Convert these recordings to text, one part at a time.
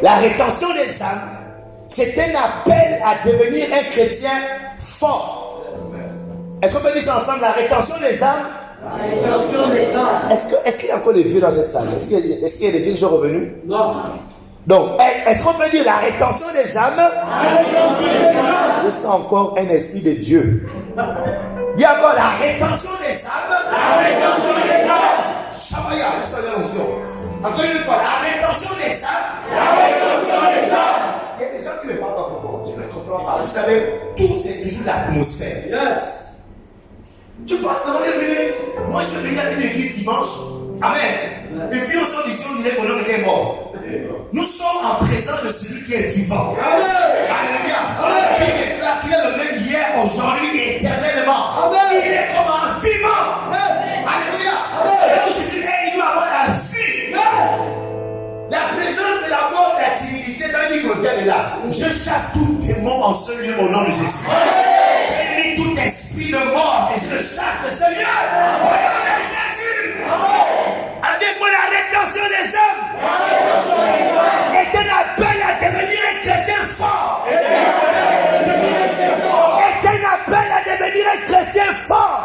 La rétention des âmes, c'est un appel à devenir un chrétien fort. Est-ce qu'on peut dire ça ensemble? La rétention des âmes. La rétention des âmes. Est-ce qu'il y a encore des vieux dans cette salle? Est-ce qu'il y a des vieux qui sont revenus? Non. Donc, est-ce qu'on peut dire la rétention des âmes? La rétention des âmes. Je sens encore un esprit de Dieu. Il y a encore la rétention des âmes. La rétention des âmes. Shabaya, le salut à l'onction. Encore une fois, la rétention des âmes. La rétention des âmes. Il y a des gens qui ne parlent pas pourquoi. Je ne comprends pas. Vous savez, tout c'est toujours l'atmosphère. Yes. Tu penses que vous est venu? Moi, je suis venu à une église dimanche. Amen. Et puis on sort d'ici, on dirait qu'on est mort. Nous sommes en présence de celui qui est vivant. Alléluia. Et puis il est là, qu'il est le même hier, aujourd'hui et éternellement. Amen. Il est comme un vivant. Yes. Alléluia. Amen. Et aujourd'hui, il doit avoir la vie. Yes. La présence de la mort, de la timidité, ça veut dire que le diable est là. Je chasse tout démon en ce lieu au nom de Jésus. J'ai mis tout esprit de mort et je le chasse de ce lieu au nom de Jésus. Avec moi, la rétention des hommes est un appel à devenir un chrétien fort. Est un appel à devenir un chrétien fort.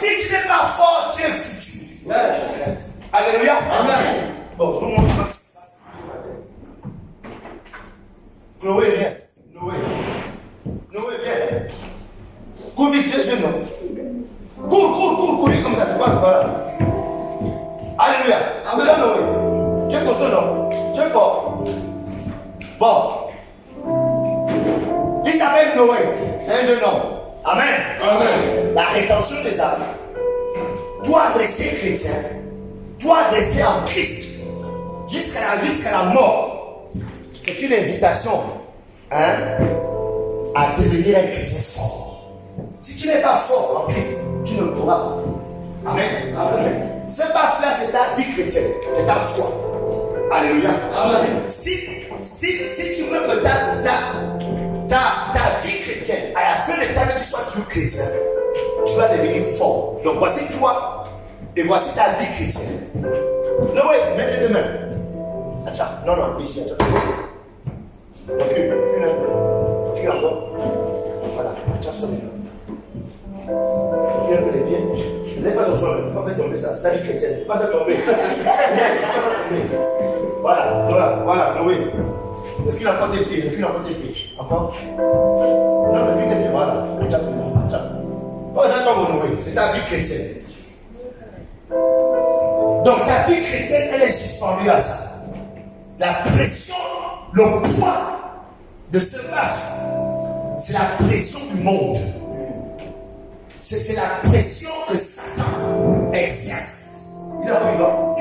Si tu n'es pas fort, tu es foutu. Alléluia. Amen. Bon, je vous montre ça. Chloé, viens. Noé, viens. Cours vite, jeune homme. Cours, comme ça, c'est pas voilà. Alléluia. C'est bon, Noé. Tu es costaud, non? Tu es fort. Bon. Il s'appelle Noé. C'est un jeune homme. Amen. Amen. La rétention des âmes doit rester chrétien, doit rester en Christ jusqu'à la mort. C'est une invitation à devenir un chrétien fort. Si tu n'es pas fort en Christ, tu ne pourras pas. Amen. Amen. Ce pas faire, c'est ta vie chrétienne, c'est ta foi. Alléluia. Amen. Si tu veux que ta vie chrétienne, à la fin de ta vie, tu sois toujours chrétien, tu vas devenir fort. Donc voici toi et voici ta vie chrétienne. Noé, mets les deux mains. Attends, non, ici, attends. Recule encore. Voilà, attends ça maintenant. Recule un peu les pieds. Laisse pas son sol, il ne faut pas faire tomber ça. C'est ta vie chrétienne, il ne faut pas faire tomber. Voilà, Noé. Est-ce qu'il a encore des pieds? Encore? Non, recule des pieds, voilà. Attends. Pas ça tombe, Noé, c'est ta vie chrétienne. Donc ta vie chrétienne, elle est suspendue à ça. La pression, le poids de ce baf, c'est la pression du monde. C'est la pression que Satan exerce. Il est encore vivant.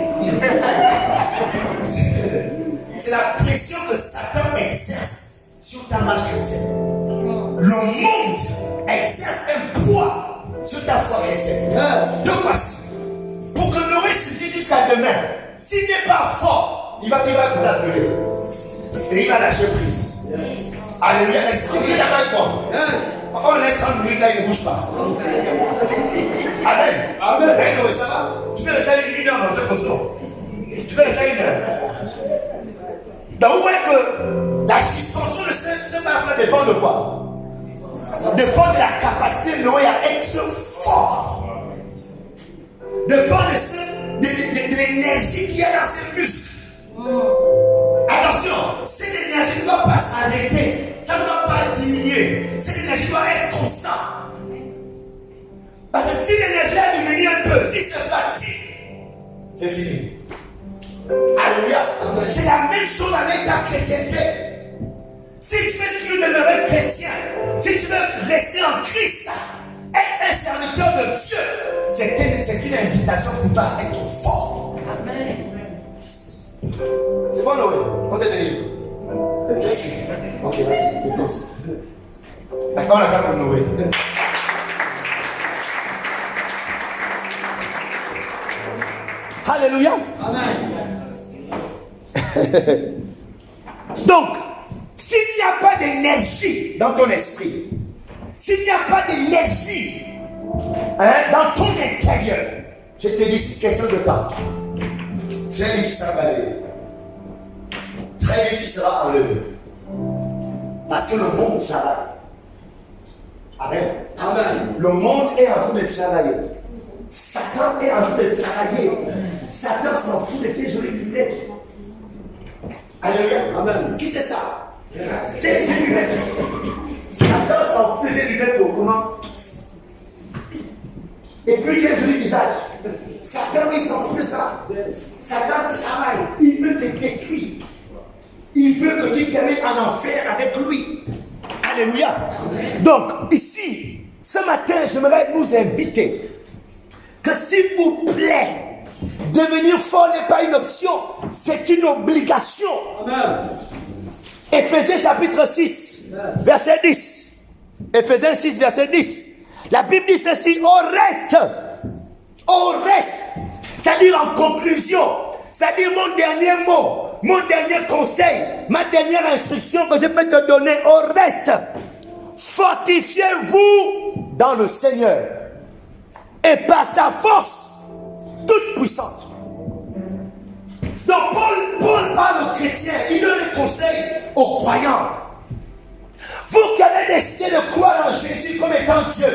C'est la pression que Satan exerce sur ta marche chrétienne. Le monde exerce un poids sur ta foi chrétienne. Donc voici. Pour que Noé se dise jusqu'à demain, s'il n'est pas fort, il va vous appeler. Et il va lâcher prise. Alléluia. Est-ce que vous êtes d'accord avec moi? On laisse 30 minutes là, il ne bouge pas. Amen. Hey Noé, ça va? Tu peux rester une heure dans ton costaud. Tu peux rester une heure. Donc vous voyez que la suspension de ce marque dépend de quoi? Dépend de la capacité de Noé à être fort. Dépend de l'énergie qu'il y a dans ses muscles. Attention, cette énergie ne doit pas s'arrêter, ça ne doit pas diminuer. Cette énergie doit être constante. Parce que si l'énergie a diminué un peu, si se fatigue, c'est fini. Alléluia. C'est la même chose avec ta chrétienté. Si tu veux toujours demeurer chrétien, si tu veux rester en Christ, être un serviteur de Dieu, c'est une invitation pour toi à être fort. Amen. C'est bon, Noé? On t'est donné. Ok, vas-y, dépose. D'accord, on a pour Noé. Alléluia. Amen. Donc, s'il n'y a pas d'énergie dans ton esprit, s'il n'y a pas d'énergie dans ton intérieur, je te dis, c'est question de temps. Très vite, tu seras balayé. Très vite, tu seras enlevé. Parce que le monde travaille. Amen. Amen. Le monde est en train de travailler. Satan est en train de travailler. Satan s'en fout de tes jolies lunettes. Alléluia. Amen. Qui c'est ça? Tes jolies lunettes. Satan s'en fout de tes lunettes pour comment? Et puis quel joli visage. Satan, il s'en fout de ça. Satan travaille. Il veut te détruire. Il veut que tu termines en enfer avec lui. Alléluia. Amen. Donc, ici, ce matin, j'aimerais nous inviter que s'il vous plaît, devenir fort n'est pas une option, c'est une obligation. Amen. Éphésiens chapitre 6, verset 10. Éphésiens 6, verset 10. La Bible dit ceci, au reste, c'est-à-dire en conclusion, c'est-à-dire mon dernier mot, mon dernier conseil, ma dernière instruction que je peux te donner, au reste, fortifiez-vous dans le Seigneur et par sa force toute puissante. Donc Paul parle aux chrétiens, il donne des conseils aux croyants. Vous qui avez décidé de croire en Jésus comme étant Dieu,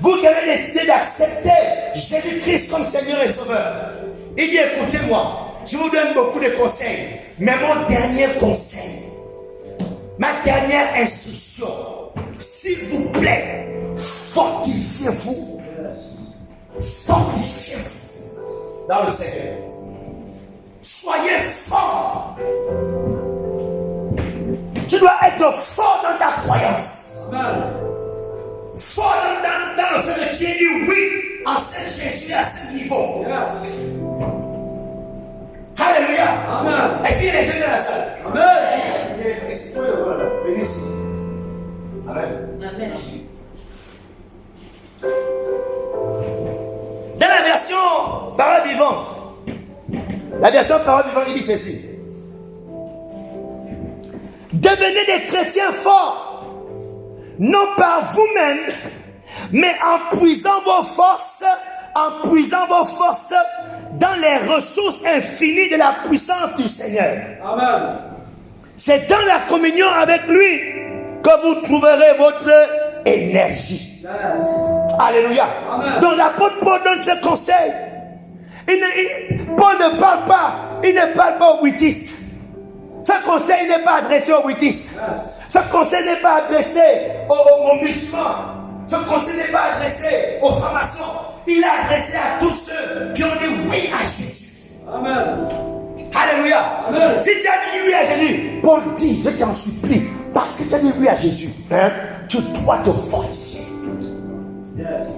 vous qui avez décidé d'accepter Jésus-Christ comme Seigneur et Sauveur, il dit écoutez-moi, je vous donne beaucoup de conseils, mais mon dernier conseil, ma dernière instruction, s'il vous plaît, fortifiez-vous. Fortifiez-vous dans le Seigneur. Soyez fort. Tu dois être fort dans ta croyance. Amen. Fort dans le fait que tu aies dit oui en ce Jésus à ce niveau. Yes. Alléluia. Amen. Est-ce qu'il y a des gens dans la salle? Amen. Venez ici. Amen. Amen. Dans la version parole vivante, la version parole vivante, il dit ceci. Devenez des chrétiens forts, non par vous-même, mais en puisant vos forces dans les ressources infinies de la puissance du Seigneur. Amen. C'est dans la communion avec lui que vous trouverez votre énergie. Yes. Alléluia. Amen. Donc l'apôtre Paul donne ce conseil. Paul ne parle pas, il ne parle pas aux huitistes. Ce conseil n'est pas adressé aux huitistes. Yes. Ce conseil n'est pas adressé aux musulmans. Ce conseil n'est pas adressé aux francs-maçons. Il est adressé à tous ceux qui ont dit oui à Jésus. Amen. Alléluia. Amen. Si tu as dit oui à Jésus, Paul dit, je t'en supplie, parce que tu as dit oui à Jésus, hein, tu dois te fortifier. Yes.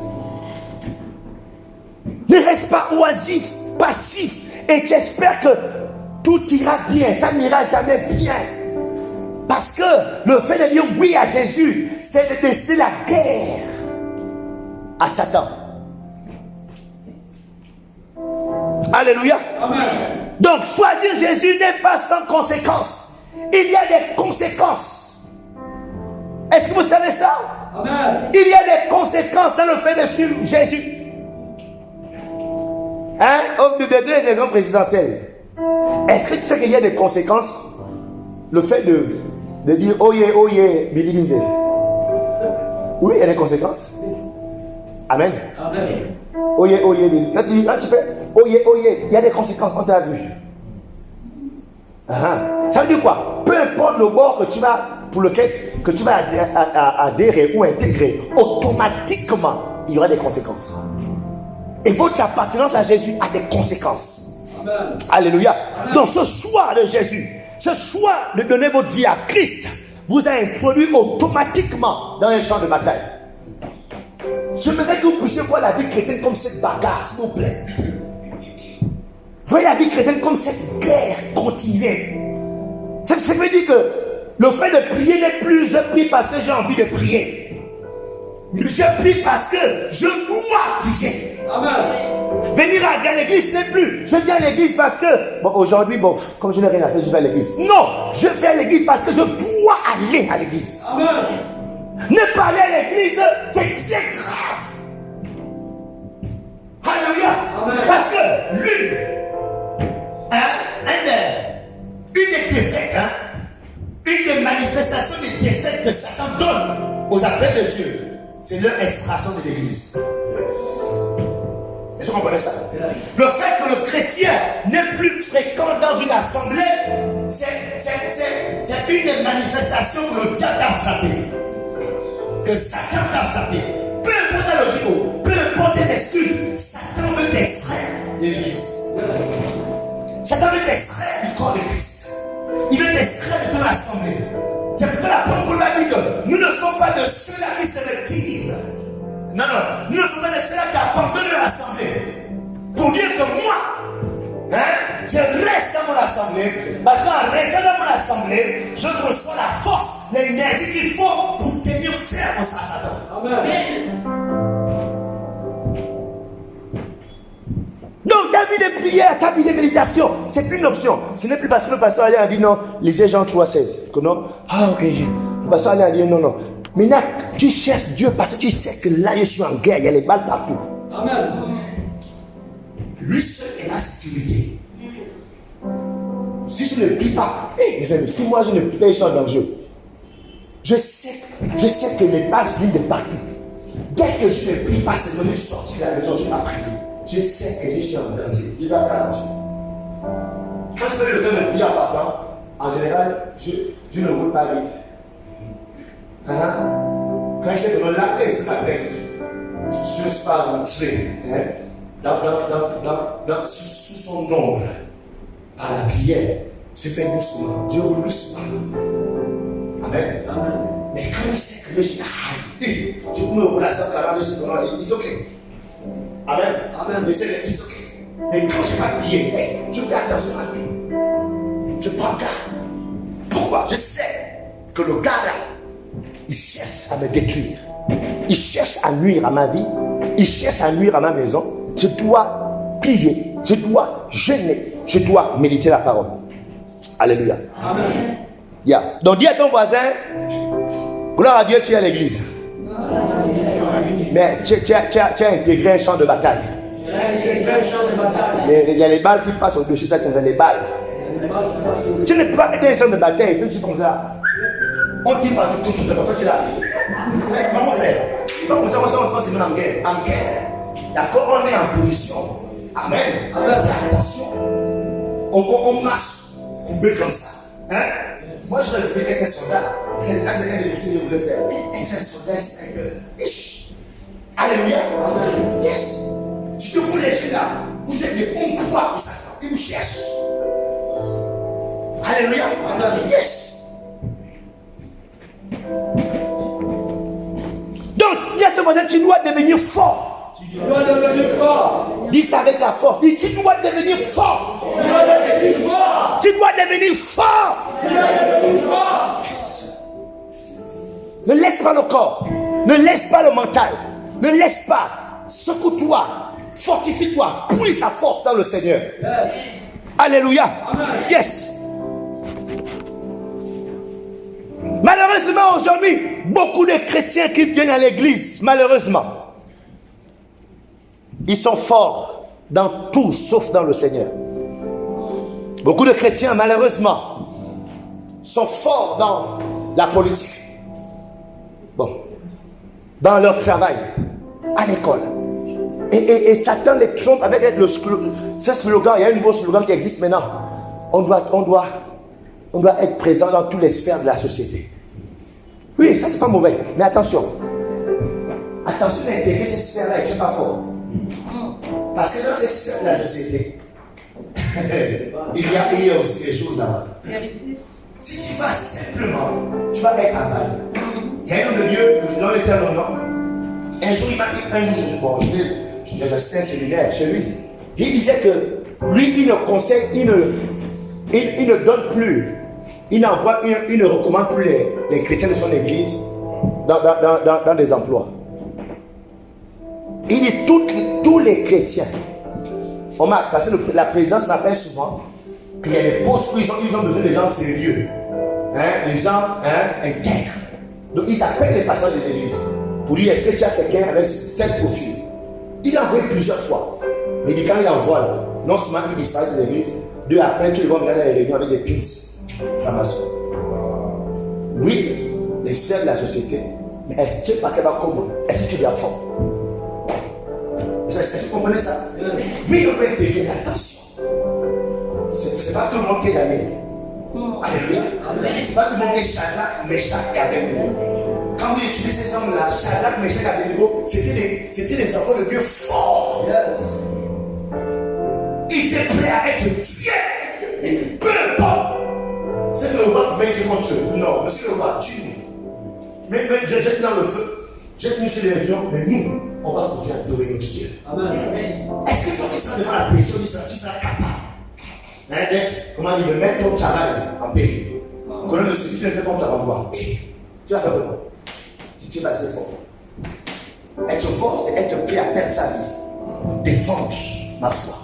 Ne reste pas oisif, passif, et tu espères que tout ira bien. Ça n'ira jamais bien. Parce que le fait de dire oui à Jésus, c'est de décider la guerre à Satan. Alléluia. Amen. Donc choisir Jésus n'est pas sans conséquences. Il y a des conséquences. Est-ce que vous savez ça? Amen. Il y a des conséquences dans le fait de suivre Jésus. Hein? On nous donne les exemples présidentiels. Est-ce que tu sais qu'il y a des conséquences? Le fait de dire oh yeah, Billy Minze. Oui, il y a des conséquences. Amen. Amen. Oh yeah, Billy. Quand tu fais oh yeah, il y a des conséquences, on t'a vu. Ça veut dire quoi? Peu importe le bord pour lequel que tu vas adhérer ou intégrer, automatiquement, il y aura des conséquences. Et votre appartenance à Jésus a des conséquences. Amen. Alléluia. Amen. Donc ce choix de Jésus, ce choix de donner votre vie à Christ, vous a introduit automatiquement dans un champ de bataille. J'aimerais que vous puissiez voir la vie chrétienne comme cette bagarre, s'il vous plaît. Voyez la vie chrétienne comme cette guerre continuelle. Ça veut dire que le fait de prier n'est plus je prie parce que j'ai envie de prier. Je prie parce que je dois prier. Amen. Venir à l'église n'est plus je viens à l'église parce que aujourd'hui, comme je n'ai rien à faire, je vais à l'église. Non, je viens à l'église parce que je dois aller à l'église. Amen. Ne pas aller à l'église, c'est très grave. Alléluia. Amen. Parce que l'une aux appels de Dieu, c'est leur extraction de l'église. Est-ce que vous comprenez ça? Le fait que le chrétien n'est plus fréquent dans une assemblée, c'est une des manifestations que le diable a frappé. Que Satan t'a frappé. Peu importe la logique, peu importe tes excuses, Satan veut t'extraire de l'église. Satan veut t'extraire du corps de Christ. Il veut t'extraire de ton assemblée. C'est pourquoi l'apôtre Paul a dit que nous ne sommes pas de ceux-là qui se retirent. Non, nous ne sommes pas de ceux-là qui abandonnent l'assemblée. Pour dire que moi, je reste dans mon assemblée, parce qu'en restant dans mon assemblée, je reçois la force, l'énergie qu'il faut pour tenir ferme au Satan. Amen. Donc, ta vie de prière, ta vie de méditation, c'est plus une option. Ce n'est plus parce que le pasteur a dit non, lisez Jean 3,16. Que non, ok, le pasteur a dit non. Maintenant, tu cherches Dieu parce que tu sais que là, je suis en guerre, il y a les balles partout. Amen. Lui seul est la sécurité. Si je ne prie pas, mes amis, si moi je ne prie pas, je suis en danger. Je sais que les balles viennent de partout. Dès que je ne prie pas, c'est venu sortir de la maison, je ne vais pas prier. Je sais que je suis en danger. Je dois faire attention. Quand je fais le temps de prier en partant, en général, je ne roule pas vite. Quand je sais que mon lac est sur ma tête, je ne suis pas rentré sous son ombre. Par la prière, je fais doucement. Je roule doucement. Amen. Mais quand je sais que je suis arrêté, je me relâche à la maison, c'est ok. Amen. Mais c'est ok. Mais quand je vais prier, je fais attention à tout. Je prends garde. Pourquoi? Je sais que le gars là, il cherche à me détruire. Il cherche à nuire à ma vie. Il cherche à nuire à ma maison. Je dois prier. Je dois jeûner. Je dois méditer la parole. Alléluia. Amen. Yeah. Donc dis à ton voisin, gloire à Dieu, tu es à l'église. Mais tu as intégré un champ de bataille. Il y a les balles qui passent au-dessus de toi, les balles. Tu n'es pas un champ de bataille, il faut que tu tombes là. On tire par tout, tu l'as. Comment faire? C'est pas comme ça, on se met en guerre. En guerre. D'accord, on est en position. Amen. Attention. On marche courbé comme ça. Moi, je vais être un soldat. C'est un des métiers que je voulais faire. Un soldat, c'est Alléluia. Yes. Tu te vous léger là. Vous êtes des bons pouvoirs pour Satan. Il vous cherche. Alléluia. Yes. Donc, dis à ton voisin, tu dois devenir fort. Tu dois devenir fort. Dis ça avec la force. Dis, tu dois devenir fort. Tu dois devenir fort. Tu dois devenir fort. Tu dois devenir fort. Yes. Ne laisse pas le corps. Ne laisse pas le mental. Ne laisse pas. Secoue-toi. Fortifie-toi. Puise ta force dans le Seigneur. Yes. Alléluia. Amen. Yes. Malheureusement, aujourd'hui, beaucoup de chrétiens qui viennent à l'église, malheureusement, ils sont forts dans tout sauf dans le Seigneur. Beaucoup de chrétiens, malheureusement, sont forts dans la politique. Bon, dans leur travail, à l'école. Et Satan les trompe avec ce slogan. Il y a un nouveau slogan qui existe maintenant. On doit être présent dans toutes les sphères de la société. Oui, ça c'est pas mauvais. Mais attention. Attention à intégrer ces sphères-là et que je ne suis pas fort. Parce que dans ces sphères de la société, il y a aussi des choses là-bas. Si tu vas simplement, tu vas être en bas. Il y a un homme de Dieu, dans l'éternel nom. Un jour, il m'a dit, bon, j'ai resté un séminaire chez lui. Il disait que lui, il ne conseille, il ne donne plus, il ne recommande plus les chrétiens de son église dans des emplois. Il dit tous les chrétiens, parce que la présidence m'appelle souvent qu'il y a des postes où ils ont besoin de gens sérieux, des gens intègres. Donc ils appellent les pasteurs des églises pour dire est-ce que tu as quelqu'un avec tel profil. Il a envoyé plusieurs fois. Mais quand il envoie là, non seulement il disparaît de l'église, deux après tu le vois dans les réunions avec des pins, francs-maçons. Oui, les sphères de la société, Mais est-ce que tu es pas capable comment? Est-ce que tu es fort? Est-ce que vous comprenez ça? Oui, le vrai devient attention. C'est pas tout le monde qui est gagné. Alléluia. C'est pas tout le monde qui est Shadrach, Meshach et Abednego. Quand vous utilisez ces hommes-là, Shadrach, Meshach et Abednego, c'était les enfants les plus forts. Yes. Ils étaient prêts à être tués. Peu importe ce que le roi pouvait dire contre eux. Non, monsieur le roi, tue-nous. Mais jette dans le feu, jette-nous sur les lions, mais nous, on va continuer à adorer notre Dieu. Amen. Est-ce que toi, tu seras devant la pression, tu seras capable d'être, comment dire, de mettre ton travail en péril? Quand le sujet, tu ne fais pas ton travail, tu vas faire comment? Si tu es assez fort. Être fort, c'est être prêt à perdre sa vie. Défendre ma foi.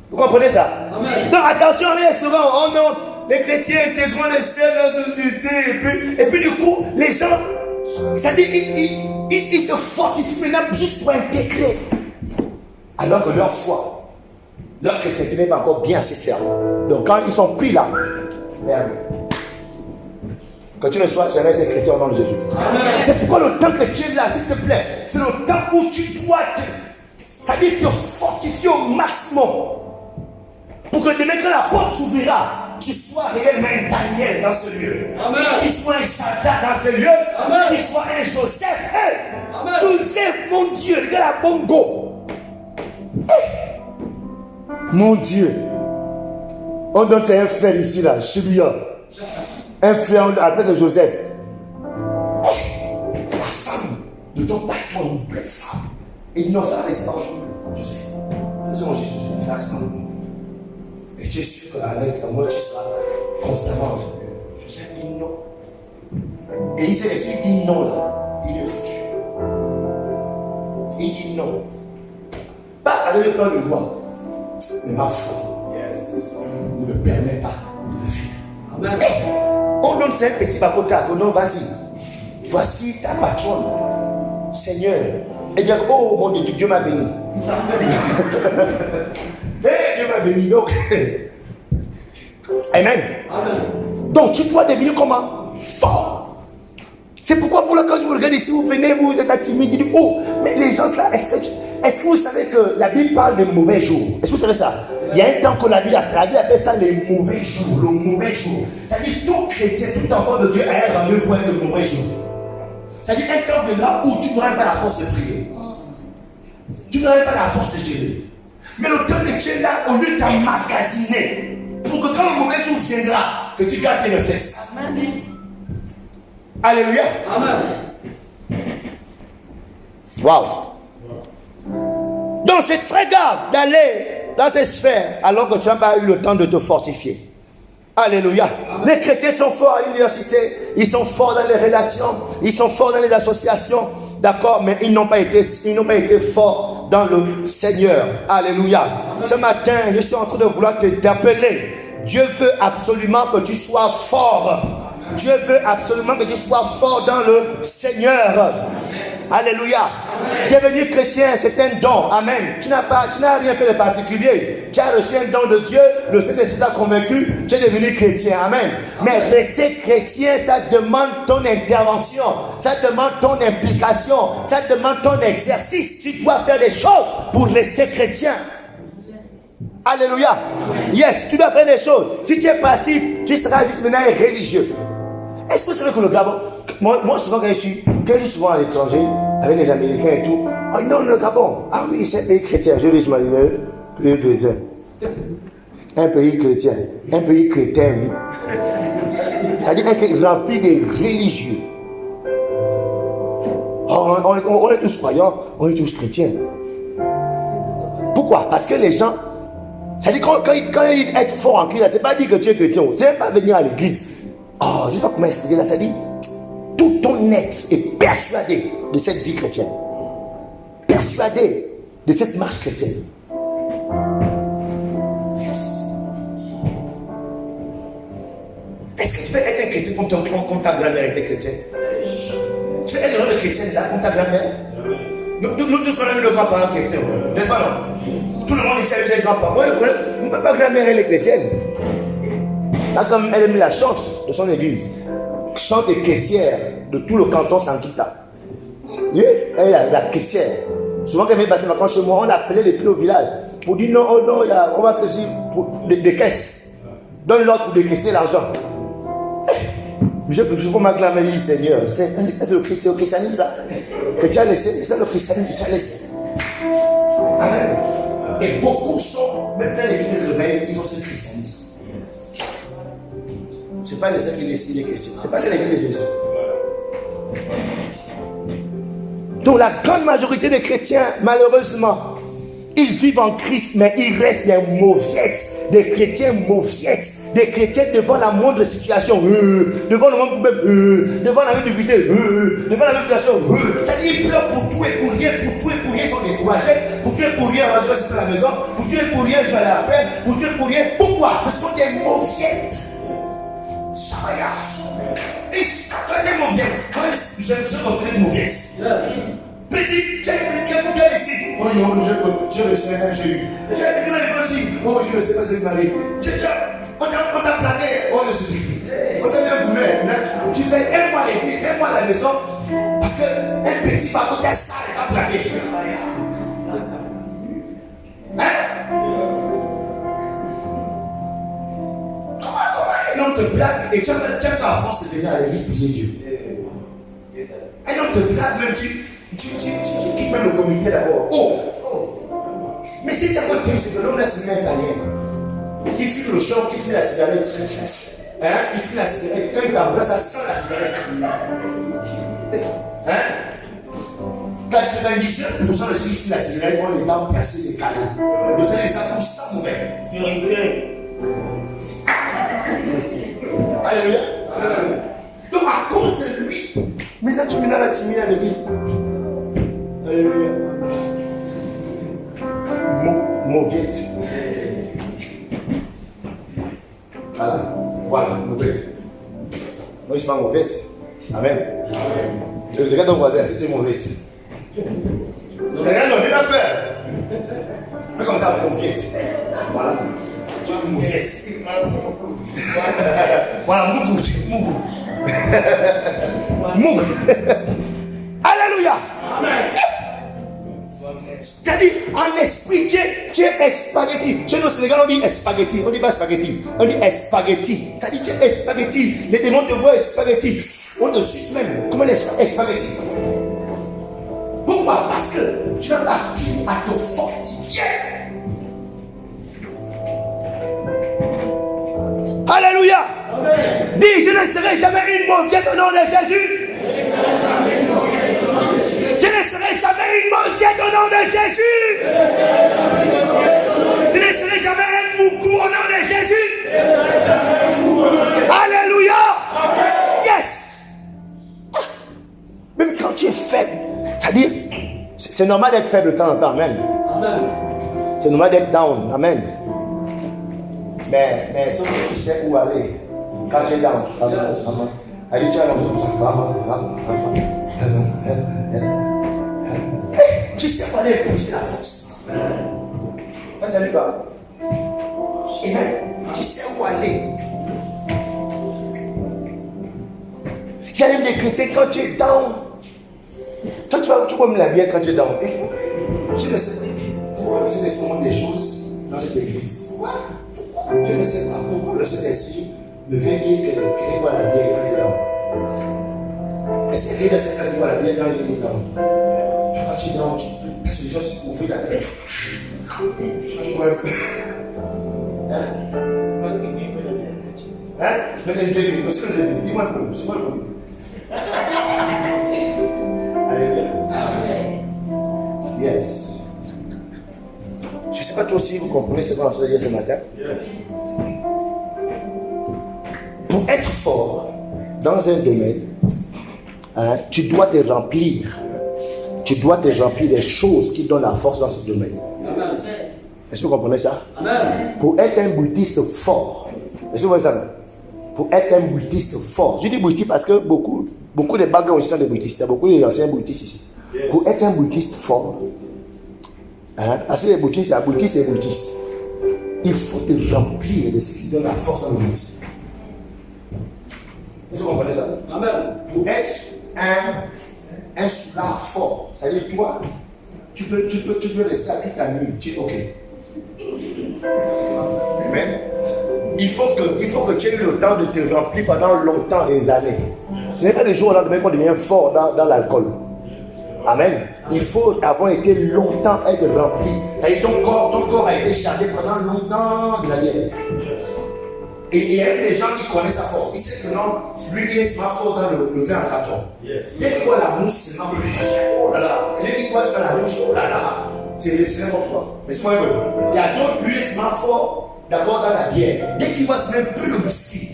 Vous comprenez ça? Amen. Donc attention, mais souvent, oh non, les chrétiens intégrant les sphères de la société, et puis du coup, les gens, c'est-à-dire, ils se fortifient maintenant juste pour intégrer. Alors que leur foi, leur chrétienté n'est pas encore bien assez ferme. Donc quand ils sont pris là, merde. Quand tu ne sois jamais ces chrétiens au nom de Jésus. Amen. C'est pourquoi le temps que tu es là, s'il te plaît, c'est le temps où tu dois c'est-à-dire te fortifier au maximum. Pour que demain, quand la porte s'ouvrira, tu sois réellement un Daniel dans ce lieu. Amen. Tu sois un Shadrach dans ce lieu. Amen. Tu sois un Joseph. Hey, Amen. Joseph, mon Dieu, regarde la bongo. Hey. Mon Dieu. On donne un frère ici, là, Chibia. Un frère à la place de Joseph. Hey. La femme de ton patron, une belle femme. Et non, ça va rester en jour. Joseph. Faisons juste Joseph. Il reste dans le monde. Et tu es sûr qu'avec ta mort, tu seras constamment en ce lieu. Joseph dit non. Et il s'est laissé dire non là. Il est foutu. Il dit non. Pas avec le plan de roi. Mais ma foi ne me permet pas de le faire. Amen. On donne ces petits papotas. Non, vas-y. Voici ta patronne. Seigneur. Et dire, oh mon Dieu, Dieu m'a béni. Dieu m'a béni. Donc, Amen. Amen. Donc, tu dois devenir comment? Fort. C'est pourquoi, pour quand je vous regarde ici, vous venez, vous êtes timide, vous dites, oh, mais les gens là, est-ce que vous savez que la Bible parle de mauvais jours? Est-ce que vous savez ça? Il y a un temps que la Bible appelle ça les mauvais jours, le mauvais jour. C'est-à-dire, tout chrétien, tout enfant de Dieu a un rendez-vous avec le mauvais jour. C'est-à-dire, un temps viendra où tu n'auras pas la force de prier. Tu n'auras pas la force de gérer. Mais le temps que tu es là, au lieu de t'emmagasiner, pour que quand le mauvais jour viendra, que tu gardes tes réflexes. Amen. Alléluia. Amen. Waouh. Donc c'est très grave d'aller dans ces sphères alors que tu n'as pas eu le temps de te fortifier. Alléluia. Amen. Les chrétiens sont forts à l'université, ils sont forts dans les relations, ils sont forts dans les associations, d'accord, mais ils n'ont pas été forts dans le Seigneur. Alléluia. Amen. Ce matin, je suis en train de vouloir t'appeler. Dieu veut absolument que tu sois fort. Amen. Dieu veut absolument que tu sois fort dans le Seigneur. Amen. Alléluia. Amen. Devenir chrétien, c'est un don. Amen. Tu n'as rien fait de particulier. Tu as reçu un don de Dieu. Le Saint-Esprit t'a convaincu. Tu es devenu chrétien. Amen. Mais rester chrétien, ça demande ton intervention. Ça demande ton implication. Ça demande ton exercice. Tu dois faire des choses pour rester chrétien. Alléluia. Amen. Yes, tu dois faire des choses. Si tu es passif, tu seras juste maintenant un religieux. Est-ce que vous savez que le Gabon, moi souvent quand je suis souvent à l'étranger, avec les Américains et tout, oh non, le Gabon, ah oui, c'est un pays chrétien, je dis, pays chrétien. Un pays chrétien, oui. C'est-à-dire un pays rempli de religieux. Oh, on est tous croyants, on est tous chrétiens. Pourquoi? Parce que les gens, c'est-à-dire quand ils disent être fort en Christ, c'est pas dire que tu es chrétien, c'est même pas venir à l'église. Oh, je ne sais pas comment expliquer ça. Ça dit, tout ton être est persuadé de cette vie chrétienne. Persuadé de cette marche chrétienne. Est-ce que tu peux être un chrétien comme ta grand-mère était chrétienne? Tu peux être un chrétien là comme ta grand-mère? Nous tous on a mis le grand-parent chrétien, n'est-ce pas non? Tout le monde ici a eu ses grands-parents. Moi, mon papa grand-mère elle est chrétienne. Là, comme elle a mis la chance de son église. chante caissière de tout le canton Sankita. Oui, elle est la caissière. Souvent, quand elle vient passer les vacances chez moi, on appelait les filles au village pour dire non, oh non, on va faire des caisses. Donne l'ordre pour décaisser l'argent. Je faut m'acclamer, Seigneur. C'est le christianisme, ça. Que tu as laissé, c'est le christianisme que tu as laissé. Amen. Et beaucoup sont, même dans l'église de réveil, ils ont ce christianisme. Ce n'est pas les seuls qui décident les questions. Ce n'est pas l'église de Jésus. Donc la grande majorité des chrétiens, malheureusement, ils vivent en Christ, mais ils restent des mauviettes, des chrétiens mauviettes, des chrétiens devant la moindre situation, devant le moindre problème, devant la même difficulté, devant la même situation. C'est-à-dire ils pleurent pour tout et pour rien, ils sont découragés, pour tout et pour rien, on va rester à la maison, pour tout et pour rien, je vais aller à la fête, pour tout et pour rien. Pourquoi? Ce sont des mauviettes. Shabaya. Et toi, tu es mauviette. Moi, je refais une mauviette. Petit, j'ai un bouquin ici. Oh non, je le sais, j'ai eu. J'ai un bouquin ici. Oh, je ne sais pas ce qui m'arrive. On t'a plaqué. Oh, je suis ici. On t'a bien boulé. Tu fais un mois l'église, un mois à la maison. Parce qu'un petit bateau t'a sale, t'a plaqué. Hein? Comment un homme te plaque et tu as ta force de venir à l'église prier Dieu? Un homme te plaque, même tu quittes même le comité d'abord. Oh! Mais si tu as pas de c'est que l'homme laisse même derrière. Il fume le champ, il fume la cigarette. Hein? Il fume la cigarette. Quand il t'embrasse, ça sent la cigarette. Hein? 99% de ceux qui fument la cigarette ont les dents percées des cailloux. Le Seigneur, ça pousse ça mauvais. Alléluia. Donc à cause de lui, maintenant tu mets la timide à l'église. Alléluia. Mauvette. Voilà, mauvette. Moi je suis pas mauvette. Amen. Regarde ton voisin, si tu es mauvette. Regarde, non, n'aie pas peur. Fais comme ça, mauvette. Voilà. Tu es mauvette. Voilà, mougou. Mougou. Alléluia. Amen. C'est-à-dire, en esprit, tu es spaghetti. Chez nous, au Sénégal, on dit spaghetti. On dit pas spaghetti. On dit spaghetti. C'est-à-dire, tu es spaghetti. Les démons te voient spaghetti. On te suce même. Comment les spaghetti? Pourquoi? Parce que tu as appris à te fortifier. Alléluia. Amen. Dis, je ne serai jamais une mauviette au nom de Jésus. Je ne serai jamais une mauviette au nom de Jésus. Je ne serai jamais un mougou au nom de Jésus. Alléluia. Yes. Même quand tu es faible, c'est-à-dire, c'est normal d'être faible de temps en temps. Amen. C'est normal d'être down. Amen. Mais sauf que tu sais où aller. Quand tu es down, allez, tu vas dans le tu sais pas aller pousser la force. Quand tu arrives là, amen. Tu sais où aller. Il y a même des chrétiens quand tu es down. Toi, tu vois même la bière quand tu es down. Je ne sais pas pourquoi le Seigneur montre des choses dans cette église. Pourquoi? Je ne sais pas pourquoi le Saint-Esprit me fait dire que quelqu'un boit la bière quand il est down. Est-ce que quelqu'un sait ça qui boit la bière quand il est down? Quand tu es down, est-ce que les gens s'ouvrent la tête? Ouais. Hein? Hein? Mais dis-moi un peu. Alléluia. Yes. Je ne sais pas toi aussi, vous comprenez ce qu'on a dit ce matin? Yes. Pour être fort dans un domaine, hein, tu dois te remplir. Tu dois te remplir des choses qui donnent la force dans ce domaine. Amen. Est-ce que vous comprenez ça? Amen. Pour être un bouddhiste fort, est-ce que vous voyez ça? Pour être un bouddhiste fort, je dis bouddhiste parce que beaucoup de backgrounds ici sont des bouddhistes. Il y a beaucoup d'anciens bouddhistes ici. Yes. Pour être un bouddhiste fort, hein, parce que les bouddhistes, il faut te remplir de ce qui donne la force dans le bouddhisme. Est-ce que vous comprenez ça? Amen. Pour être un soulard fort, c'est-à-dire toi, tu peux rester à toute la nuit, tu es ok. Amen. Il faut que tu aies eu le temps de te remplir pendant longtemps, des années. Ce n'est pas des jours au lendemain qu'on devient fort dans l'alcool. Amen. Il faut avoir été longtemps être rempli. C'est-à-dire ton corps a été chargé pendant longtemps de la guerre. Et il y a des gens qui connaissent sa force. Il sait que non, lui il est fort dans le vin en carton. Dès qu'il voit la mousse, c'est marrant. Oh là là. Et dès qu'il voit la mousse, oh là là. C'est n'importe quoi. Mais c'est moi un peu. Il y a d'autres qui sont forts, d'accord, dans la bière. Dès qu'ils voient même peu de whisky.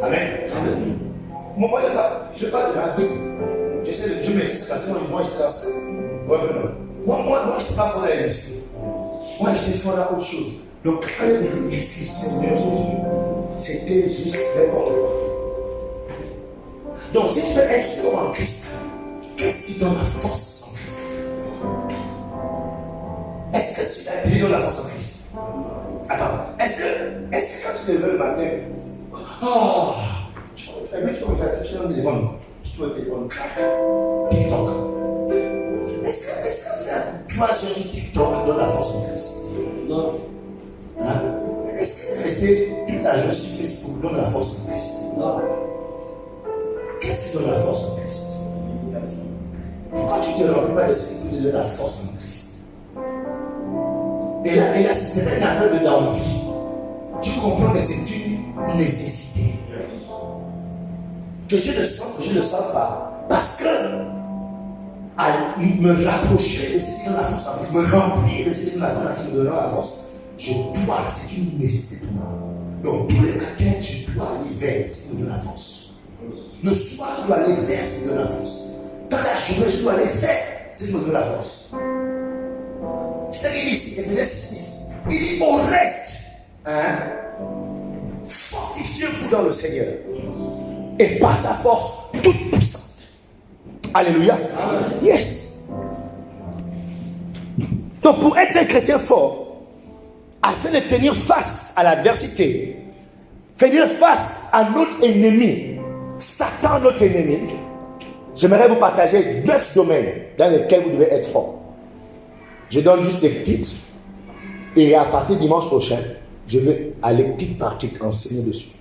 Amen. Moi, je parle de la vie. J'essaie de Dieu m'explique parce que moi, j'étais dans ça. Ouais, non. Moi, je n'étais pas fort dans les whisky. Moi, j'étais fort dans autre chose. Donc, quand il y a le whisky, Seigneur Jésus, c'était juste n'importe quoi. Donc, si tu veux être fort en Christ, qu'est-ce qui donne la force en Christ? Est-ce que tu as dit donne la force en Christ? Attends, est-ce que quand tu te lèves le matin, tu peux faire, tu as un téléphone, tu peux le téléphone, crac, TikTok. Est-ce que faire 3 heures sur TikTok donne la force en Christ? Non. Hein? Est-ce que rester toute la journée sur Facebook donne la force en Christ? Non. Qu'est-ce qui donne la force en Christ? Pourquoi tu ne te remplis pas de ce qui te donne la force en Christ? Et là, c'est pas une affaire d'envie. Tu comprends que c'est une nécessité. Que je ne sens pas. Parce que à me rapprocher de ce qui donne la force en Christ, me remplir de ce qui donne la force, qui me donne la force, je dois, c'est une nécessité pour moi. Donc tous les matins, je dois aller vers ce qui me donne la force. Le soir, je dois aller vers ce qui me donne la force. Dans la journée, je dois aller vers ce qui me donne la force. C'est ce qu'il dit ici, Éphésiens 6. Il dit au reste, fortifiez-vous dans le Seigneur et par sa force toute puissante. Alléluia. Amen. Yes. Donc pour être un chrétien fort, afin de tenir face à l'adversité, tenir face à notre ennemi, Satan notre ennemi, j'aimerais vous partager 9 domaines dans lesquels vous devez être fort. Je donne juste des titres et à partir de dimanche prochain, je vais aller titre par titre enseigner dessus.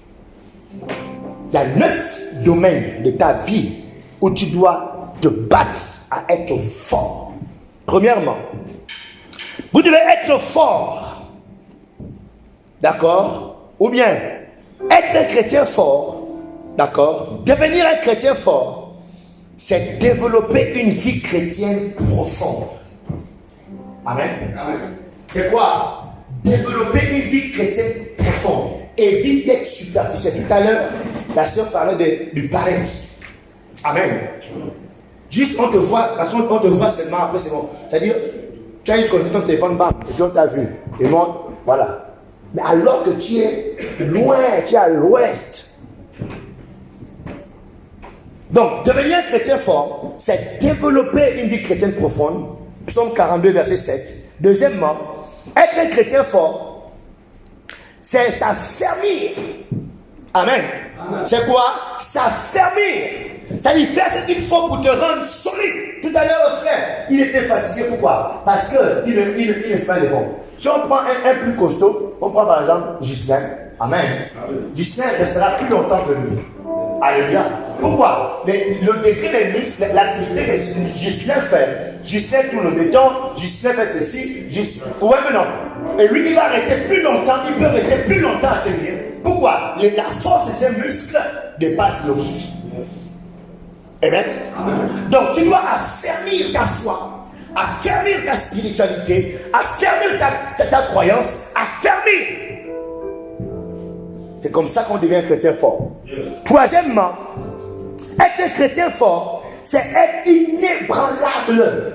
Il y a 9 domaines de ta vie où tu dois te battre à être fort. Premièrement, vous devez être fort. D'accord? Ou bien, être un chrétien fort. D'accord? Devenir un chrétien fort, c'est développer une vie chrétienne profonde. Amen. Amen. C'est quoi? Développer une vie chrétienne profonde. Évite d'être superficiel. Tout à l'heure, la sœur parlait du paraître. Amen. Juste on te voit, parce qu'on te voit seulement, après c'est bon. C'est-à-dire, tu as eu ton téléphone, bam, et puis on t'a vu. Et moi, voilà. Mais alors que tu es loin, tu es à l'ouest. Donc, devenir un chrétien fort, c'est développer une vie chrétienne profonde. Psaume 42, verset 7. Deuxièmement, être un chrétien fort, c'est s'affermir. Amen. Amen. C'est quoi? S'affermir. Ça lui fait ce qu'il faut pour te rendre solide. Tout à l'heure, le frère, il était fatigué. Pourquoi? Parce qu'il ne fait pas les bons. Si on prend un plus costaud, on prend par exemple Gislain. Amen. Gislain restera plus longtemps que lui. Alléluia. Pourquoi? Le degré des muscles, l'activité que Gislain fait. Gislain tourne le béton, Gislain fait ceci, ouais, mais non. Et lui, il va rester plus longtemps, il peut rester plus longtemps à tenir. Pourquoi? La force de ses muscles dépasse l'objet. Amen. Donc, tu dois affermir ta foi, affermir ta spiritualité, affermir ta croyance, affermir. C'est comme ça qu'on devient un chrétien fort. Yes. Troisièmement, être un chrétien fort, c'est être inébranlable.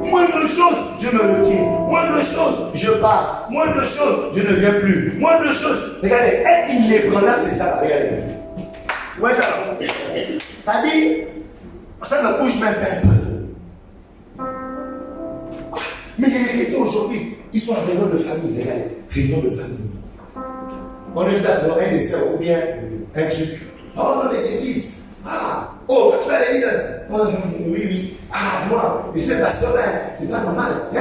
Moindre chose, je me retire. Moindre chose, je pars. Moindre chose, je ne viens plus. Moindre chose. Regardez, être inébranlable, c'est ça. Regardez. Ouais, ça dit, ça ne bouge même pas un peu. Mais les chrétiens aujourd'hui, ils sont en réunion de famille. Regardez, réunion de famille. On nous appelle un dessert ou bien un truc. Oh, dans les églises. Ah, oh, tu vas à l'église. Oh, oui, oui. Ah, moi, je suis le pasteur, c'est pas normal. Quand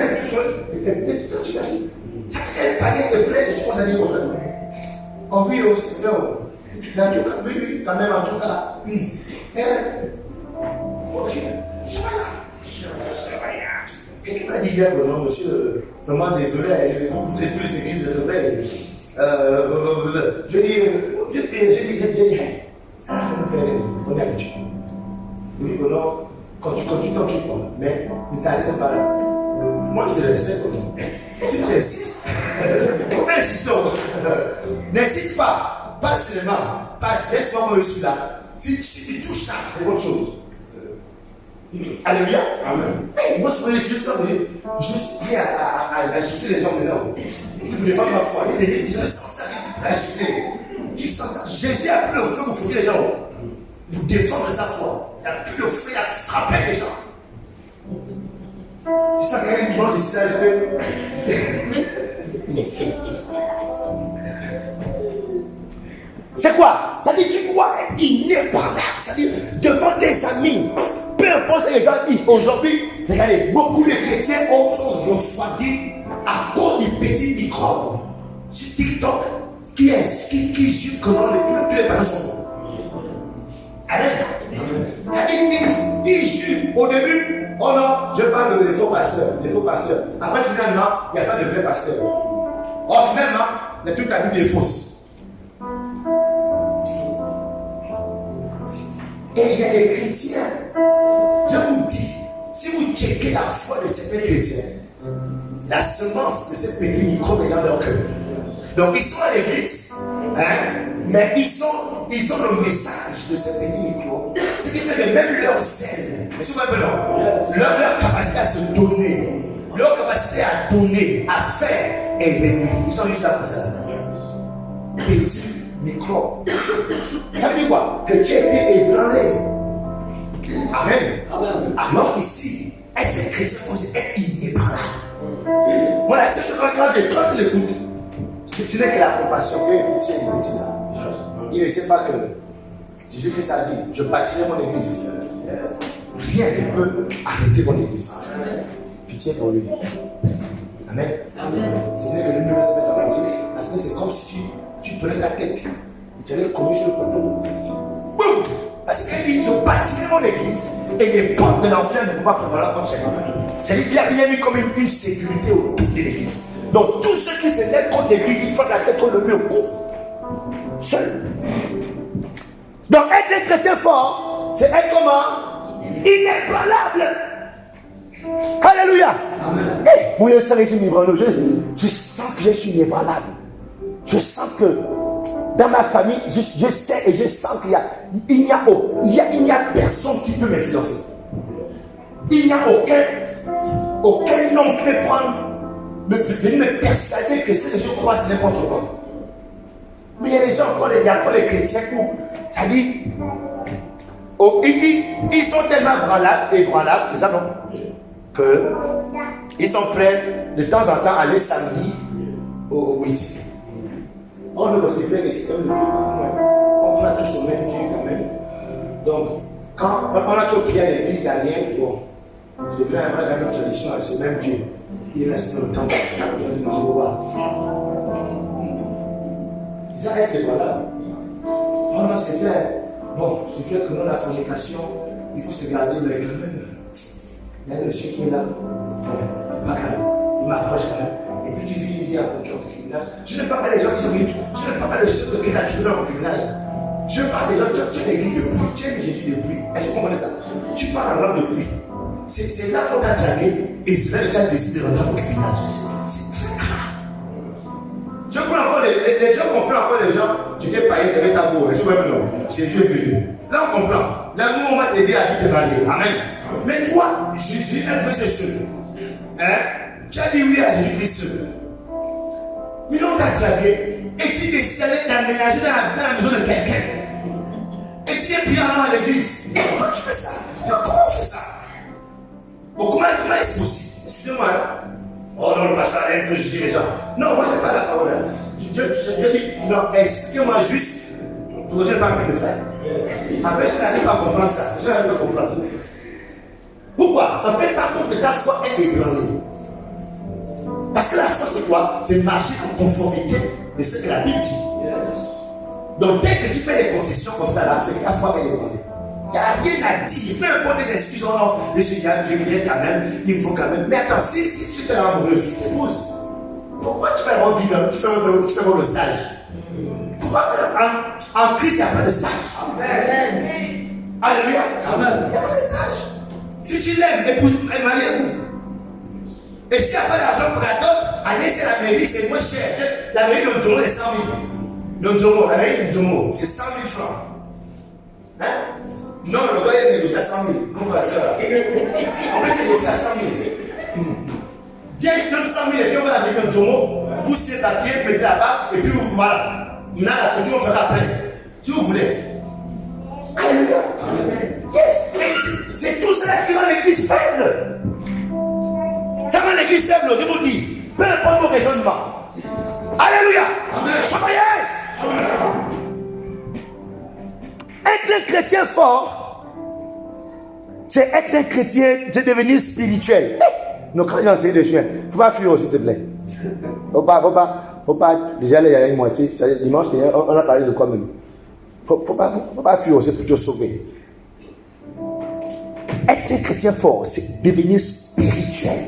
tu l'as dit, ça crée pas qu'il te plaît, je pense à dire comme ça. Oh, oui, oh, c'est bien. En tout cas, oui, oui, quand même, en tout cas. Ok, je sais pas. Quelqu'un m'a dit hier, non, monsieur, vraiment désolé, vous voulez plus les églises de veille. Je dis, ça me fait, on est habitué. Oui, non, quand tu prends, mais ne t'arrête pas là. Moi, je te le respecte comment. Si tu insistes, pourquoi insister? N'insiste pas, pas seulement, laisse-moi quand je suis là. Si tu touches ça, c'est autre chose. Alléluia. Amen. Hey, moi, je suis prêt à gifler les gens maintenant. Pour défendre ma foi. Je sens ça, je suis prêt à gifler. Je sens ça. Jésus a pris le feu pour fouiller les gens. Pour défendre sa foi. Il a pris le feu, il a frappé les gens. Je sens qu'il y a une dimanche ici, là, je vais. C'est quoi? Ça dit tu dois être inébranlable. Ça dit devant tes amis. Peu importe ce que les gens disent aujourd'hui, regardez, beaucoup de chrétiens sont refroidis à cause des petits microbes. Sur TikTok, qui jure que tous les parents sont bons. Amen. Ça dit, ils jurent au début, oh non, je parle des faux pasteurs, Après, finalement, il n'y a pas de vrais pasteurs. Or, finalement, toute la Bible est fausse. Et il y a des chrétiens, je vous dis, si vous checkez la foi de certains chrétiens, la semence de ces petits microbes est dans leur cœur. Donc ils sont à l'église, mais ils ont le message de ces petits microbes. Ce qui fait que même leur zèle, leur capacité à se donner, leur capacité à donner, à faire est réduite. Ils sont juste là pour ça. Petits microbes. Ça veut dire quoi? Que tu as été ébranlé. Amen. Amen. Alors ici, être chrétien, c'est être inébranlable. Moi, la seule chose quand je l'écoute, ce n'est que la compassion. Il ne sait pas que Jésus-Christ a dit, je bâtirai mon église. Rien ne peut arrêter mon église. Pitié pour lui. Amen. Ce n'est que lui ne respecte pas manger. Parce que c'est comme si tu prenais la tête et tu allais commis sur le poteau. Boum! Parce qu'il dit, je bâtirai mon église et les portes de l'enfer ne pourront pas prendre la porte. C'est-à-dire qu'il a rien mis comme une sécurité autour de l'église. Donc tous ceux qui se lèvent contre l'église, ils font la tête contre le mur. Seul. Donc être un chrétien fort, c'est être comment? Inébranlable. Alléluia. Amen. Hey, moi je serai inébranlable. Je sens que je suis inébranlable. Je sens que dans ma famille, je sais et je sens qu'il n'y a personne qui peut m'influencer. Il n'y a aucun homme qui peut prendre, venir me persuader que ce que je crois c'est n'importe quoi. Mais il y a des gens encore, il y a encore les chrétiens où, ça dit, ils sont tellement ébranlables, c'est ça non? Que ils sont prêts de temps en temps à aller samedi au meeting. On ne sait pas que c'est comme le Dieu. On croit tous au même Dieu quand même. Donc, quand on a toujours prié à l'église, il n'y a rien. Bon, c'est vrai, on a une tradition à ce même Dieu. Il reste dans le temple. Il nous revoit. C'est ça, être voilà. Oh non, c'est vrai. Bon, c'est vrai que dans la fornication, il faut se garder, mais quand même. Il y a un monsieur qui est là. Bon, pas grave. Il m'approche quand même. Et puis tu viens à mon tribunal. Je ne parle pas des gens qui sont riches. Je ne parle pas des gens qui sont riches dans mon tribunal. Je parle des gens qui ont l'église de pluie. Tu es Jésus de pluie. Est-ce que vous comprenez ça? Tu parles en langue de pluie. C'est là qu'on t'a dragué et c'est là que tu as décidé de rentrer au tribunal. C'est très grave. Je comprends encore les gens comprennent encore les gens. Tu t'es païen, tu avais ta beau. Est-ce que vous non? C'est Dieu venu. Là on comprend. Là nous on va t'aider à vivre de marier. Amen. Mais toi, Jésus est fait ce seul. Tu as dit oui à Jésus-Christ seul. Mais on t'a dragué et tu décides d'aménager dans la maison de quelqu'un. Et tu es bien à l'église. Comment tu fais ça? Comment on fait ça? Bon, comment est-ce possible? Excusez-moi. Oh non, le ça un peu, je dis les gens. Non, moi, je n'ai pas la parole. Je dis, non, expliquez-moi juste. Pour que je n'ai pas envie de faire. En fait, je n'arrive pas à comprendre ça. Je n'arrive pas à comprendre. Pourquoi? En fait, ça montre que ta foi est ébranlée. Parce que la foi, c'est quoi? C'est marcher en conformité de ce que la Bible dit. Donc, dès que tu fais des concessions comme ça, là, c'est que ta foi est ébranlée. Il n'y a rien à dire. Peu importe les excuses, non, je suis bien quand même, il me faut quand même. Mais attends, si tu es amoureuse, tu t'épouses, pourquoi tu fais revivre, tu fais le stage? Pourquoi en Christ, il n'y a pas de stage? Amen. Alléluia. Amen. Il n'y a pas de stage. Si tu l'aimes, épouse, mariez-vous. Et s'il n'y a pas d'argent pour la dot, allez chez la mairie, c'est moins cher. La mairie de Njomo, c'est 100 000. Le Njomo, la mairie de Njomo, c'est 100 000 francs. Hein? Non, le gars est négocié à 100 000. Comment va se faire? On peut négocier à 100 000. Viens, je donne 100 000 et puis on va la mairie de Njomo. Vous signez papier, mettez là-bas, et puis voilà. Maintenant, la couture, on fera après. Si vous voulez. Alléluia. Yes. C'est tout cela qui rend l'église faible. Ça rend l'église faible, je vous dis. Peu importe vos raisonnements. Alléluia. Soyez. Être un chrétien fort, c'est être un chrétien, c'est devenir spirituel. Donc, quand il y a un de chien, il ne faut pas fuir, s'il te plaît. Faut pas. Déjà, il y a une moitié. Dimanche, on a parlé de quoi même? Faut pas fuir, c'est plutôt sauver. Être un chrétien fort, c'est devenir spirituel.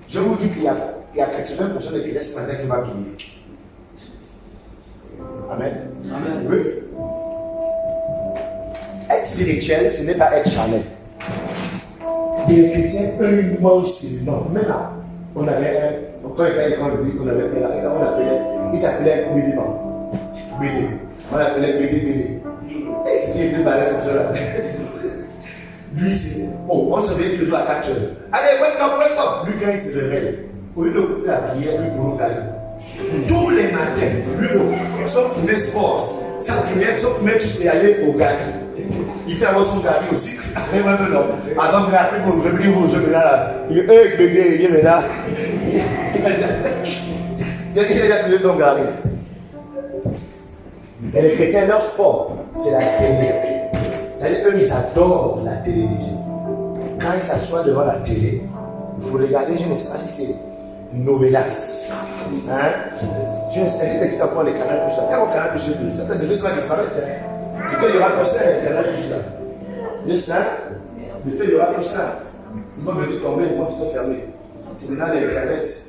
Je vous dis qu'il y a 80% des chrétiens ce matin qui vont prier. Amen. Amen. Oui. Être spirituel, ce n'est pas être charnel. Les chrétiens, eux, ils mangent seulement. Maintenant, on avait quand il était à l'école, on appelait, il s'appelait Bédéman. Bédé. On l'appelait Bédé. Et c'est qu'il était balèze comme ça là. Lui, c'est. Oh, on se réveille toujours à 4 heures. Allez, wake up. Lui, quand il se réveille, au lieu de couper la prière, lui, pour nous garder. Tous les matins, lui, son premier sport, sa prière, son premier truc, c'est aller au gari. Il fait avoir son gari au sucre. Non. Avant que après, vous revenez, vous jouez là. Il dit, bébé, il est là. Il a déjà pris son gari. Et les chrétiens, leur sport, c'est la télé. C'est-à-dire, eux, ils adorent la télévision. Quand ils s'assoient devant la télé, vous regardez, je ne sais pas si c'est Novelas. Hein? Je ne sais pas si c'est encore les canaux plus ça. Tiens, au canal plus ça, ça devait se faire disparaître. Et quand il y aura plus ça, les canaux plus ça. Juste là, bientôt il y aura plus ça. Ils vont venir tomber, ils vont tout fermer. C'est maintenant les canettes.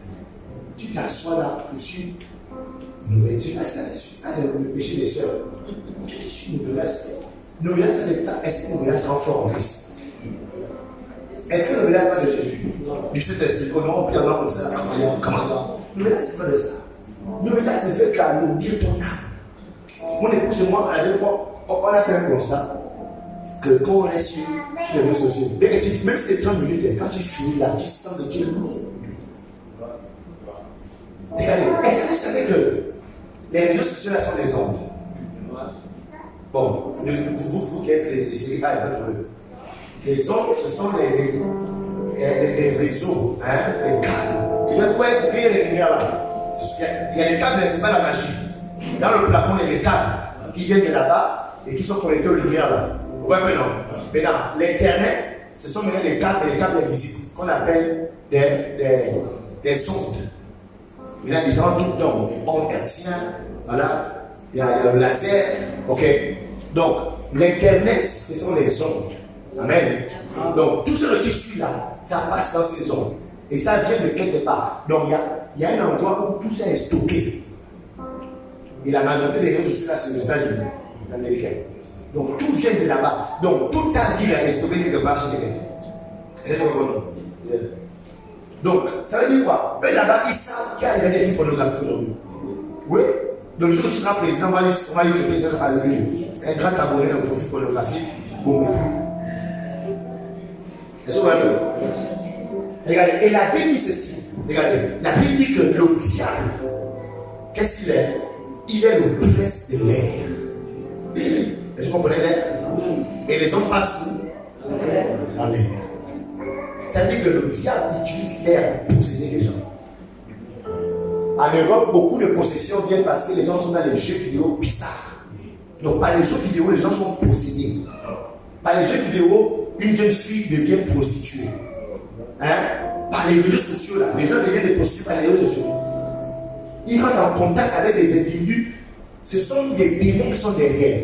Tu t'assois là, tu suis Novelas. Ça, c'est le péché des sœurs. Tu suis Novelas. Novelas, ça n'est pas. Est-ce que Novelas en forme en Christ? Est-ce que Novelas pas de Jésus? Du Saint-Esprit, on prie comme ça, commandant. Novelas, c'est pas de ça. Novelas ne fait qu'anoblir ton âme. Mon épouse et moi, à la fois, on a fait un constat que quand on est sur les réseaux sociaux, même si c'est 30 minutes, quand tu finis là, tu sens que Dieu est lourd. Regardez, est-ce que vous savez que les réseaux sociaux là sont des ondes? Bon, vous qui avez les séries A et B, les ondes, ce sont les réseaux, hein, les câbles. Ils doivent être bien les lumières là. Il y a des câbles, mais ce n'est pas la magie. Dans le plafond, il y a des câbles qui viennent de là-bas et qui sont connectés aux lumières là. Vous voyez maintenant? Maintenant, l'Internet, ce sont maintenant les câbles invisibles qu'on appelle des ondes. Il y a différents types d'ondes. Les ondes hertziennes, voilà. Il y a le laser. Ok. Donc, l'Internet, ce sont les ondes. Amen. Donc, tout ce que tu suis là, ça passe dans ces ondes. Et ça vient de quelque part. Donc, il y a un endroit où tout ça est stocké. Et la majorité des réseaux sociaux là, c'est les États-Unis, l'Américain. Donc, tout vient de là-bas. Donc, toute ta vie là est stockée quelque part chez les gens. Donc, ça veut dire quoi? Eux là-bas, ils savent qu'il y a des films pornographiques aujourd'hui. Oui. Donc, le jour où tu seras président, on va y trouver un grand abonné au profil pornographique. Bon. Est-ce que vous voyez? Regardez, et la Bible dit ceci. Regardez, la Bible dit que le diable, qu'est-ce qu'il est? Il est le prince de l'air. Est-ce que vous comprenez l'air? Et les hommes passent où? Dans l'air. Ça veut dire que le diable utilise l'air pour posséder les gens. En Europe, beaucoup de possessions viennent parce que les gens sont dans les jeux vidéo bizarres. Donc, par les jeux vidéo, les gens sont possédés. Par les jeux vidéo, une jeune fille devient prostituée. Par les réseaux sociaux, là, les gens deviennent des prostituées par les réseaux sociaux. Ils rentrent en contact avec des individus. Ce sont des démons qui sont derrière.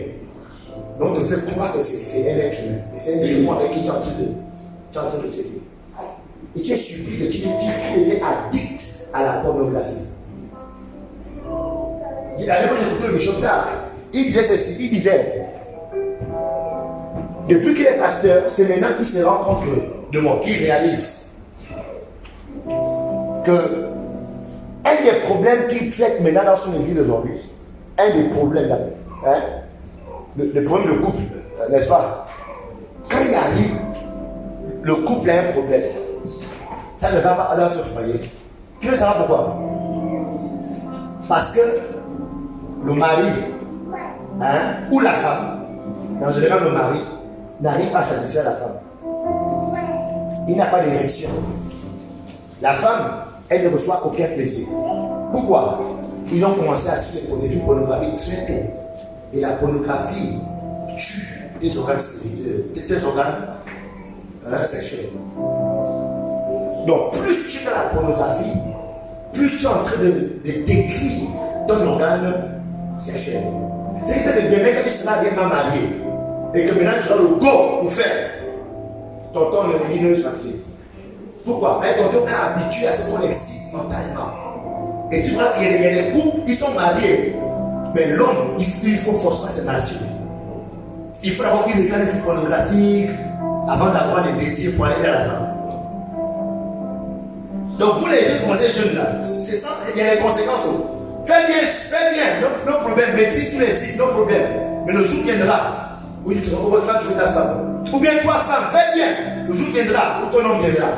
Donc, on devait croire que c'est un être humain. Mais c'est un démon avec qui tu es en train de t'aider. Et tu es surpris de qu'il était addict à la pornographie. Quand j'ai écouté le bishop d'Arc, il disait ceci, il disait, depuis qu'il est pasteur, c'est maintenant qu'il se rend compte qu'il réalise que un des problèmes qu'il traite maintenant dans son église aujourd'hui, un des problèmes, le problème de couple, n'est-ce pas? Quand il arrive, le couple a un problème. Ça ne va pas dans ce foyer. Tu veux savoir pourquoi? Parce que le mari, ou la femme, mais en général le mari, n'arrive pas à satisfaire la femme. Il n'a pas d'érection. La femme, elle ne reçoit aucun plaisir. Pourquoi? Ils ont commencé à suivre des films pornographiques très tôt. Et la pornographie tue des organes spirituels, des organes sexuels. Donc, plus tu es dans la pornographie, plus tu es en train de décrire ton organe sexuel. C'est-à-dire que demain, quand tu seras bien marié, et que maintenant tu as le go pour faire, tonton ne se fatigué. Pourquoi? Parce que tonton est habitué à ce qu'on excite mentalement. Et tu vois, il y a des couples, ils sont mariés, mais l'homme, il faut forcément se masturber. Il faut avoir une regarde des films pornographiques avant d'avoir des désirs pour aller vers la femme. Donc, vous les jeunes, commencez jeunes là, c'est ça, il y a des conséquences. Fais bien, no problème, maîtrise tous les signes, no problème. Mais le jour viendra où tu te retrouves tu veux ta femme. Ou bien toi, femme, fais bien, le jour viendra où ton homme viendra.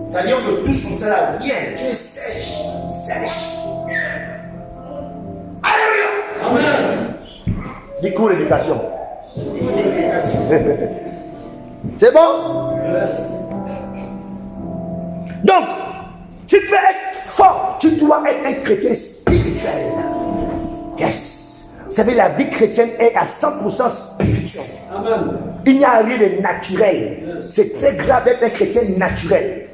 C'est-à-dire on te touche comme ça là, rien, tu es sèche. Alléluia! Amen. Du coup, l'éducation. C'est bon? Yes. Donc, si tu veux être fort, tu dois être un chrétien spirituel. Yes. Vous savez, la vie chrétienne est à 100% spirituelle. Amen. Il n'y a rien de naturel. C'est très grave d'être un chrétien naturel.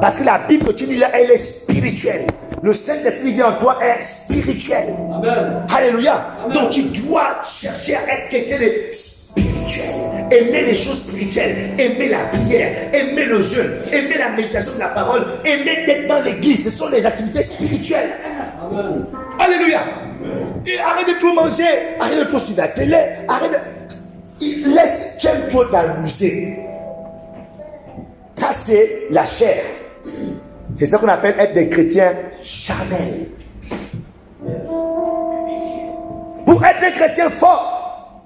Parce que la Bible que tu lis là, elle est spirituelle. Le Saint-Esprit vient en toi est spirituel. Amen. Alléluia. Amen. Donc tu dois chercher à être quelqu'un de spirituel. Aimer les choses spirituelles. Aimer la prière. Aimer le jeûne. Aimer la méditation de la parole. Aimer d'être dans l'église. Ce sont des activités spirituelles. Amen. Alléluia. Et arrête de tout manger. Arrête de tout suivre la télé. Arrête de... Laisse, tu aimes trop t'amuser. Ça, c'est la chair. C'est ce qu'on appelle être des chrétiens charnels. Pour être un chrétien fort,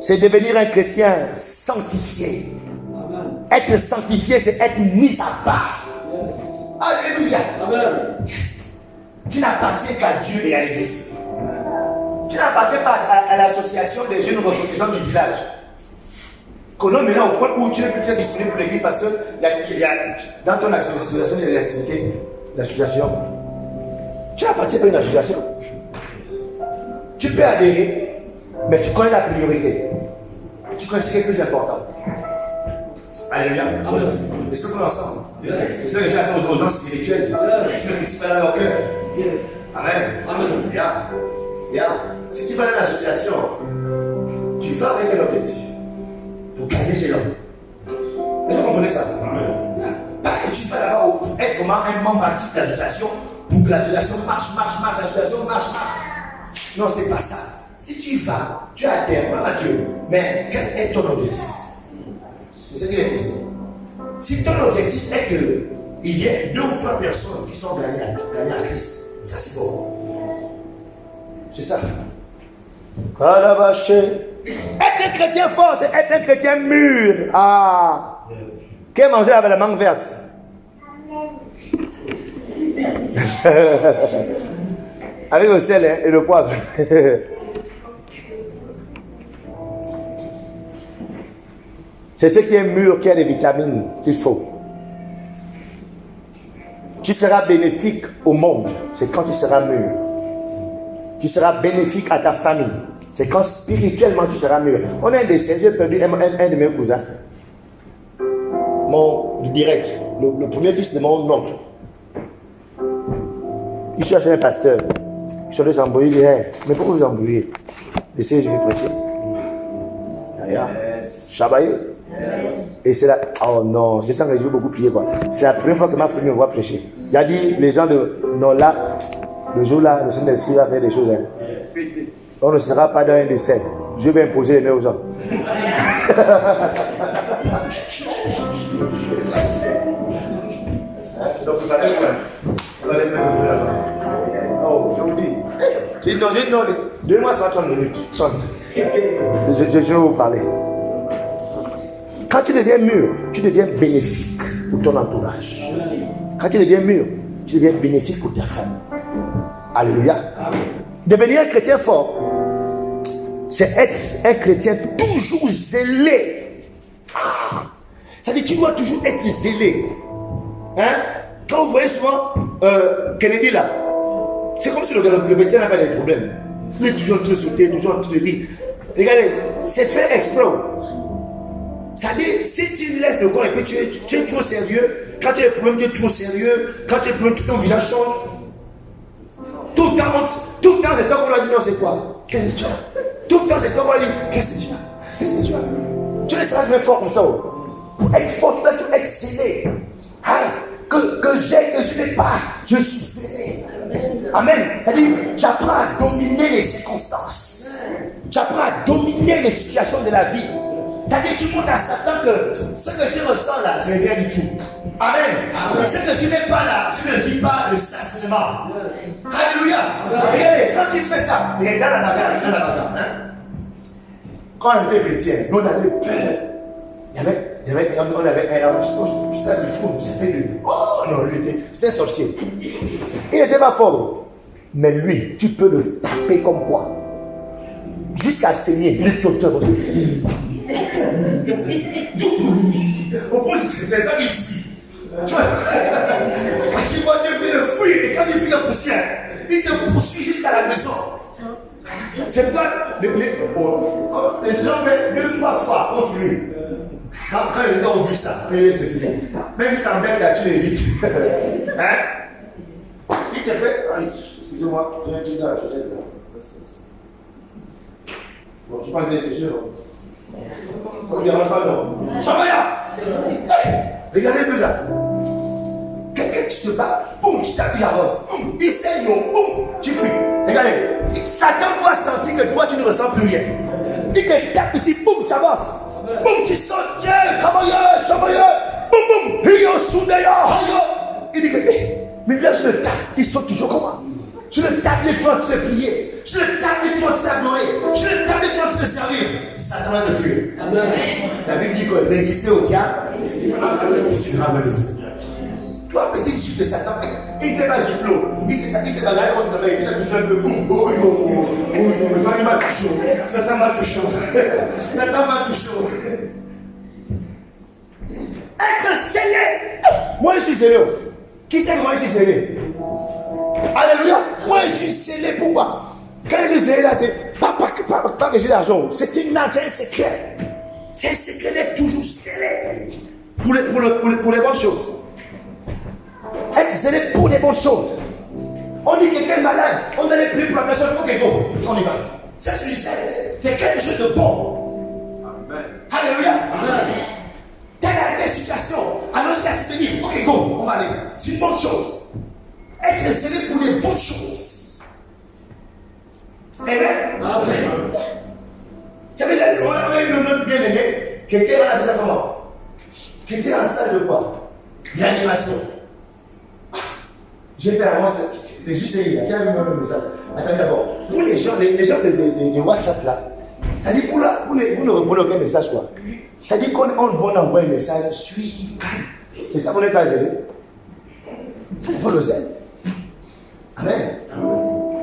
c'est devenir un chrétien sanctifié. Amen. Être sanctifié, c'est être mis à part. Yes. Alléluia. Amen. Tu n'appartiens qu'à Dieu et à l'église. Tu n'appartiens pas à l'association des jeunes ressortissants du village. Qu'on maintenant au point où tu n'es plus très disponible pour l'église parce que dans ton association, il y a des activités d'association. Tu n'appartiens pas à une association. Tu peux adhérer, mais tu connais la priorité. Tu connais ce qui est plus important. Alléluia. Amen. Est-ce que nous sommes ensemble? Yes. Est-ce que les gens font aux gens spirituels? Yes. Tu peux critiquer dans leur cœur. Yes. Amen. Amen. Regarde. Si tu vas dans l'association, tu vas avec un objectif. Pour gagner chez l'homme. Est-ce que vous comprenez ça? Pas que tu vas là-bas pour être vraiment un membre actif de l'association, pour que l'association marche, l'association marche. Non, c'est pas ça. Si tu y vas, tu adhères à Dieu. Mais quel est ton objectif? C'est ce qu'il est question. Si ton objectif est qu'il y ait 2 ou 3 personnes qui sont gagnées à Christ, ça c'est bon. C'est ça. Être un chrétien fort, c'est être un chrétien mûr. Ah! Qui a mangé avec la mangue verte? Avec le sel et le poivre. C'est ce qui est mûr qui a des vitamines qu'il faut. Tu seras bénéfique au monde, c'est quand tu seras mûr. Tu seras bénéfique à ta famille, c'est quand spirituellement tu seras mûr. On a un décès, j'ai perdu un de mes cousins. Mon direct, le premier fils de mon oncle. Il cherchait un pasteur. Il cherchait des embrouilles. Il dit, hey, mais pourquoi vous embrouillez? Laissez, je vais prêcher. Chabaye. Et c'est là, oh non, je sens que je veux beaucoup prier quoi. C'est la première fois que ma famille me voit prêcher. Il a dit, les gens de non là, le jour là, le Saint-Esprit va faire des choses. Hein. On ne sera pas dans un décès. Je vais imposer les mains aux gens. Donc vous allez voir. Vous allez même faire là-bas. Oh, je vous dis. J'ai dit non, 2 mois, soit 30 minutes. 30. Je vais vous parler. Quand tu deviens mûr, tu deviens bénéfique pour ton entourage. Quand tu deviens mûr, tu deviens bénéfique pour ta famille. Alléluia. Devenir un chrétien fort, c'est être un chrétien toujours zélé. Ça veut dire que tu dois toujours être zélé. Hein? Quand vous voyez souvent Kennedy là, c'est comme si le chrétien n'avait pas de problème. Il est toujours en train de sauter, toujours en train de rire. Regardez, c'est fait exprès. Ça veut dire, si tu laisses le corps et que tu es trop sérieux, quand tu as des problèmes, tu es trop sérieux, quand tu as des problèmes, ton visage change. Tout le temps, c'est toi qu'on lui a dit non, c'est quoi? Qu'est-ce que tu as? Tout le temps, c'est toi qu'on lui a dit qu'est-ce que tu as? Qu'est-ce que tu as? Tu laisseras jamais fort comme ça. Pour être fort, tu dois être zélé. Que j'ai, que je n'ai pas, je suis zélé. Amen. C'est-à-dire, j'apprends à dominer les circonstances. J'apprends à dominer les situations de la vie. C'est-à-dire, tu montres à Satan que ce que je ressens là, je n'ai rien du tout. Amen. Ce que je n'ai pas là, je ne vis pas le stationnement. Alléluia. Regardez, quand tu fais ça, regarde la bagarre. Quand j'étais chrétien, nous on avait peur. On avait un c'était du fou, c'était lui. Oh non, lui, c'était un sorcier. Il n'était pas fort. Mais lui, tu peux le taper comme quoi. Jusqu'à saigner. Il est choqué. Au point, c'est pas qu'il fuit. Tu vois, quand tu vois Dieu le fuit, et quand il fuit la poussière, il te poursuit jusqu'à la maison. C'est pourquoi les gens mettent 2-3 fois contre lui. Quand les gens ont vu ça, c'est fini. Même si t'embêtes là, tu l'évites. Hein? Il te fait. Excusez-moi, j'ai un truc dans la chaussette là. Bon, je parle de chaussures. On ne dérange pas, non. Chamaya! Regardez un peu ça. Quelqu'un qui te bat, boum, tu t'habilles à rose. Boum, il saigne, boum, tu fuis. Regardez. Satan doit sentir que toi, tu ne ressens plus rien. Il te tape ici, boum, tu avances. Boum, tu sautes, chamailleux, boum, boum, rio, soudaya, il dit que, mais là, je le tape, il saute toujours comment? Je le tape les doigts de se plier. Je le tape les doigts de s'adorer. Je le tape les doigts de se servir. Satan va te fuir. La Bible dit que résister au diable, il fuira même de vous. Toi, petit gifle de Satan, il ne fait pas giflot. Il s'est bagarré contre le il a touché un peu. Boum, oh yo, il m'a touché. Satan m'a touché. Satan m'a touché. Être scellé. Moi, je suis sérieux. Qui sait que moi, je suis sérieux? Alléluia. Moi, je suis scellé. Pourquoi? Quand je suis scellé là, c'est pas que j'ai l'argent. C'est un secret. C'est un secret d'être toujours scellé. Pour les bonnes choses. Être scellé pour les bonnes choses. On dit que quelqu'un est malade. On a les prier pour la personne. Ok, go. On y va. Ça, c'est quelque chose de bon. Amen. Alléluia. Amen. Telle situation. Alors, je te dis, ok, go. On va aller. C'est une bonne chose. Être scellé pour les bonnes choses. Amen. Amen. J'avais une autre bien-aimé qui était à la maison comment? Qui était en salle de quoi? D'animation. J'ai fait un les JCI, qui a vu le message. Attendez d'abord. Vous les gens de WhatsApp là, ça dit vous ne répondez aucun message quoi. Ça dit qu'on va envoyer un message, suis. C'est ça, vous n'êtes pas zélé. Ça n'est pas le zèle. Amen.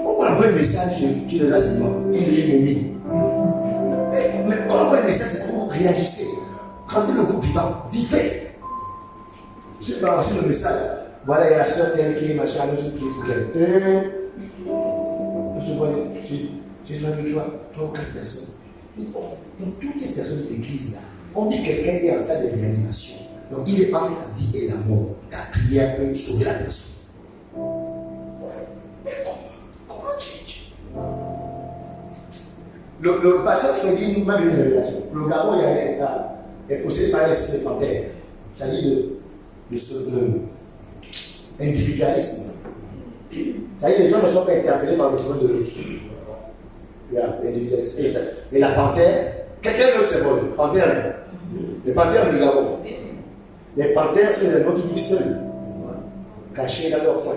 On va envoyer un message, tu le laisses moi. Il est ennemi. Mais quand on envoie un message, c'est pour réagir. Rendez le groupe vivant. Vivez. J'ai balancé le message. Voilà, il y a la soeur telle qui est machin, nous sommes qui est pour elle. Je vois, j'ai vu 3 ou 4 personnes. Donc, toutes ces personnes de l'église là, on dit que quelqu'un est en salle de réanimation. Donc, il est entre la vie et la mort. La prière peut sauver la personne. Mais comment tu le pasteur Freddy nous m'a donné une révélation. Le Gabon est possédé par l'esprit de panthère. C'est-à-dire l'individualisme. C'est-à-dire que les gens ne sont pas interpellés par le trône de l'autre. Et la panthère, quelqu'un d'autre c'est bon, panthère. Les panthères du Gabon. Les panthères sont des animaux qui vivent seuls, cachés dans leur coin.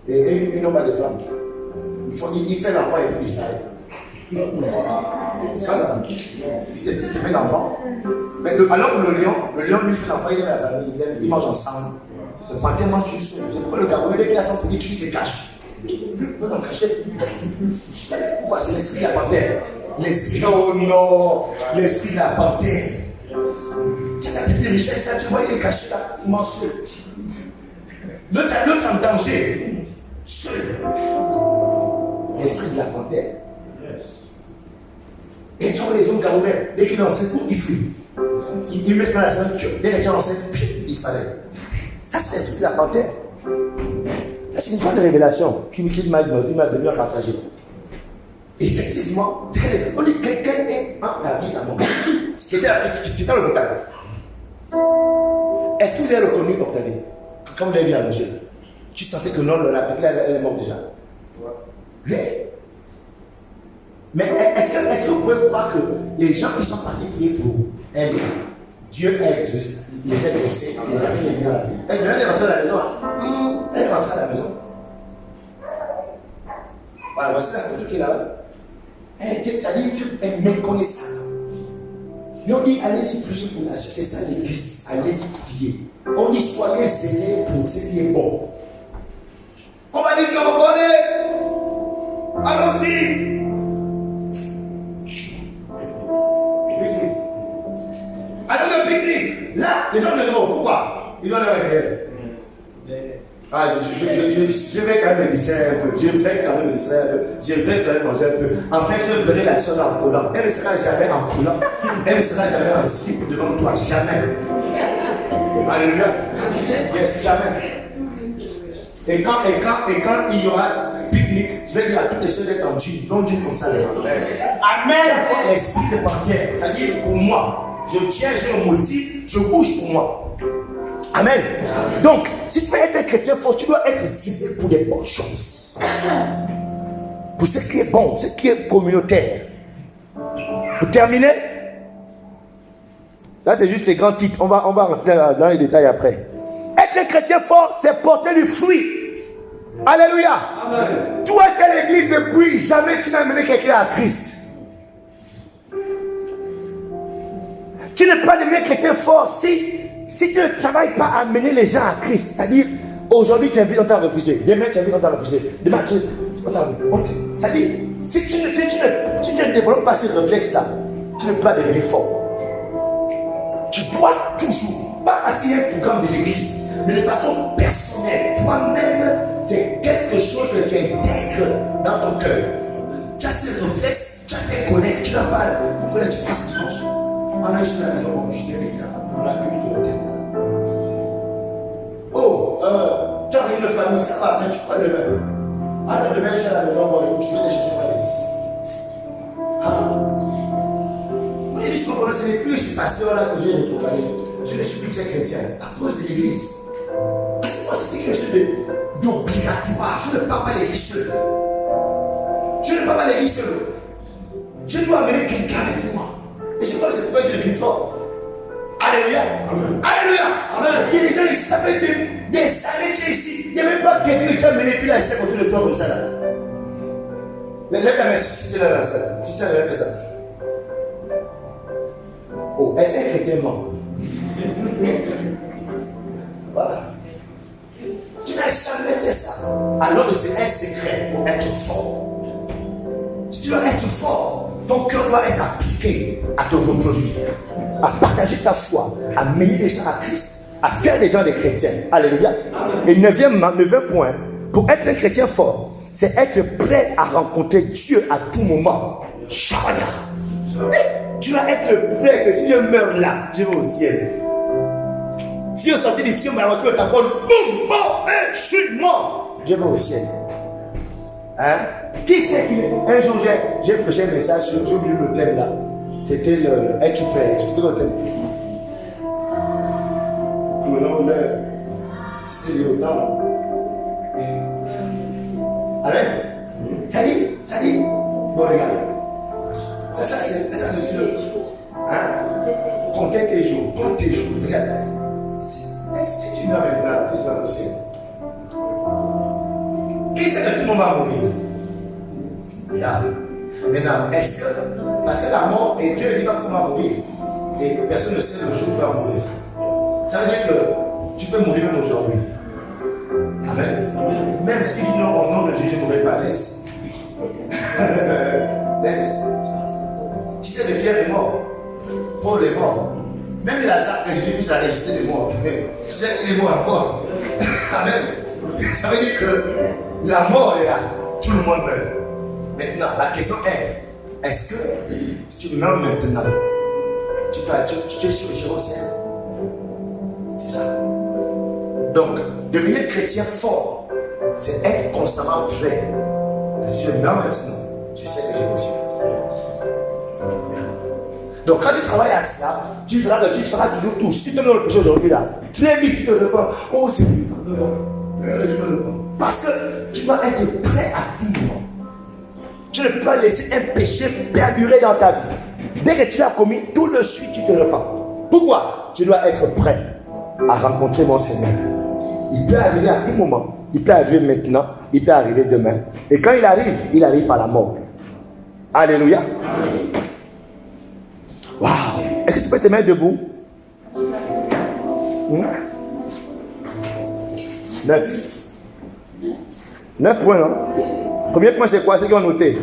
Et ils n'ont pas de femmes. Il fait l'enfant et puis il disparaît. C'est pas ça. Il fait l'enfant. Mais alors que le lion lui fait l'enfant, il est dans la famille, ils mangent ensemble. Le panthère mange tout seul. Le Gabon, il a son petit truc, il se cache. Non, cachez. Pourquoi c'est l'esprit de la panthère? L'esprit, oh non, l'esprit de la panthère. Tu as la petite richesse là, tu vois, il est caché là, il mange seul. L'autre en danger, seul. L'esprit de la panthère. Et tu vois les hommes gabonais, dès qu'il est enceinte, il fuit. Il reste dans la semaine, dès qu'il est enceinte, il disparaît. Ça, c'est l'esprit de la panthère. C'est une grande révélation qu'il m'a donné à partager. Effectivement, on dit que quelqu'un est en la vie et la mort. Qui était dans l'hôpital. Est-ce que vous avez reconnu Octavie? Quand vous l'avez vu à manger, tu sentais que non, la petite elle est morte déjà. Oui. Mais est-ce que vous pouvez croire que les gens qui sont partis prier pour elle, Dieu a exaucé, les a exaucés, elle a fait les biens à la vie. Elle est rentrée à la maison. Elle est rentrée à la maison. Voilà, voici la photo qui est là. Elle est méconnaissable. Mais on dit, allez-y prier pour la c'est ça l'église. Allez-y prier. On dit, soyez zélés pour ce qui est bon. On va dire, non, bon, allons-y. Alors le pique-nique, là, les gens me disent, pourquoi? Ils ont leur intérêt. Ah, je vais quand même me distraire un peu. Je vais quand même me distraire un peu. Je vais quand même manger un peu. En fait, je verrai la soeur en collant. Elle ne sera jamais en collant. Elle ne sera jamais en slip devant toi. Jamais. Alléluia. Yes, jamais. Et quand il y aura pique-nique, je vais dire à toutes les soeurs d'être en jean. Non jean comme ça. Amen. L'esprit de panthère. C'est-à-dire pour moi. Je viens, j'ai un motif, je bouge pour moi. Amen. Donc, si tu veux être un chrétien fort, tu dois être ciblé pour des bonnes choses. Pour ce qui est bon, ce qui est communautaire. Pour terminer, là c'est juste les grands titres, on va rentrer dans les détails après. Être un chrétien fort, c'est porter du fruit. Alléluia. Amen. Toi qui es à l'église depuis, jamais tu n'as amené quelqu'un à Christ. Tu n'es pas devenu chrétien fort si tu ne travailles pas à amener les gens à Christ. C'est-à-dire, aujourd'hui tu invites, on t'a refusé. Demain tu invites, on t'a refusé. Demain on t'a refusé. C'est-à-dire, si tu ne développes pas ce réflexe-là, tu ne peux pas devenir fort. Tu dois toujours, pas parce qu'il y a un programme de l'église, mais de façon personnelle, toi-même, c'est quelque chose que tu intègres dans ton cœur. Tu as ce réflexe, tu as tes collègues, tu n'as pas. Mon collègue, tu passes dimanche. On a eu sur la maison, je t'ai vu là, on a culte au terminal. Oh, tu as une famille, ça va, mais tu crois demain. Ah, demain, je suis à la maison, bon, je vais aller chercher ma l'église. Ah. Moi, j'ai dit, c'est les plus, je suis pasteur là que j'ai retrouvé. Je ne suis plus chrétien à cause de l'église. Parce que moi, c'était quelque chose d'obligatoire. Je ne pars pas l'église seul. Je ne pars pas l'église seul. Je dois amener quelqu'un avec moi. Et je crois que c'est pourquoi je suis devenu fort. Alléluia. Amen. Alléluia. Amen. Il y a des gens ici, ça fait des années que ici. Il n'y a même pas quelqu'un qui a mené puis là, il s'est côté de toi comme ça là. Lève ta main si tu es là dans ça. Si tu as fait ça. Oh, est-ce qu'un chrétien mort? Voilà. Tu n'as jamais fait ça. Alors que c'est un secret pour être fort. Tu dois être fort. Ton cœur doit être appliqué à te reproduire, à partager ta foi, à mener les gens à Christ, à faire des gens des chrétiens. Alléluia. Et neuvième point, pour être un chrétien fort, c'est être prêt à rencontrer Dieu à tout moment. Shabbat. Tu dois être prêt que si je meurs là, je vais au ciel. Si je sortais d'ici, on m'a rencontré ta bonne, je suis mort, je vais au ciel. Hein? Qui c'est qui... Un jour, j'ai prêché un message, j'ai oublié le thème là. C'était le es-tu prêt? Tu sais le thème? Prenons le... C'était le temps. Amen? Ça dit? Bon, regarde. Ça, c'est aussi le... Hein? Comptez tes jours. Regarde. Est-ce que tu meurs maintenant? Tu vas au ciel. Qui c'est que tout le monde va mourir? Regarde. Maintenant, est-ce que... Parce que la mort, et Dieu dit quand tu vas mourir, et personne ne sait le jour où tu vas mourir. Ça veut dire que tu peux mourir même aujourd'hui. Amen. Même si tu dis non, au nom de Jésus, je ne mourrai pas, laisse. Laisse. Tu sais que Pierre est mort. Paul est mort. Même Lazare que Jésus a resté de mort. Tu sais qu'il est mort encore. Amen. Ça veut dire que la mort est là. Tout le monde meurt. Maintenant, la question est, est-ce que si tu meurs maintenant, tu es sur le chemin au ciel? C'est ça. Donc, devenir chrétien fort, c'est être constamment prêt. Si je meurs maintenant, je sais que j'ai reçu. Donc, quand tu travailles à cela, tu feras toujours tout. Si tu te mets dans le péché aujourd'hui, là, très vite tu te réponds. Oh, c'est lui, pardon. Je me réponds. Parce que tu dois être prêt à tout moment. Tu ne peux pas laisser un péché perdurer dans ta vie. Dès que tu l'as commis, tout de suite tu te repens. Pourquoi? Tu dois être prêt à rencontrer mon Seigneur. Il peut arriver à tout moment. Il peut arriver maintenant. Il peut arriver demain. Et quand il arrive par la mort. Alléluia. Waouh. Est-ce que tu peux te mettre debout? 9 points, non? Premier point, c'est quoi? Ceux qui ont noté.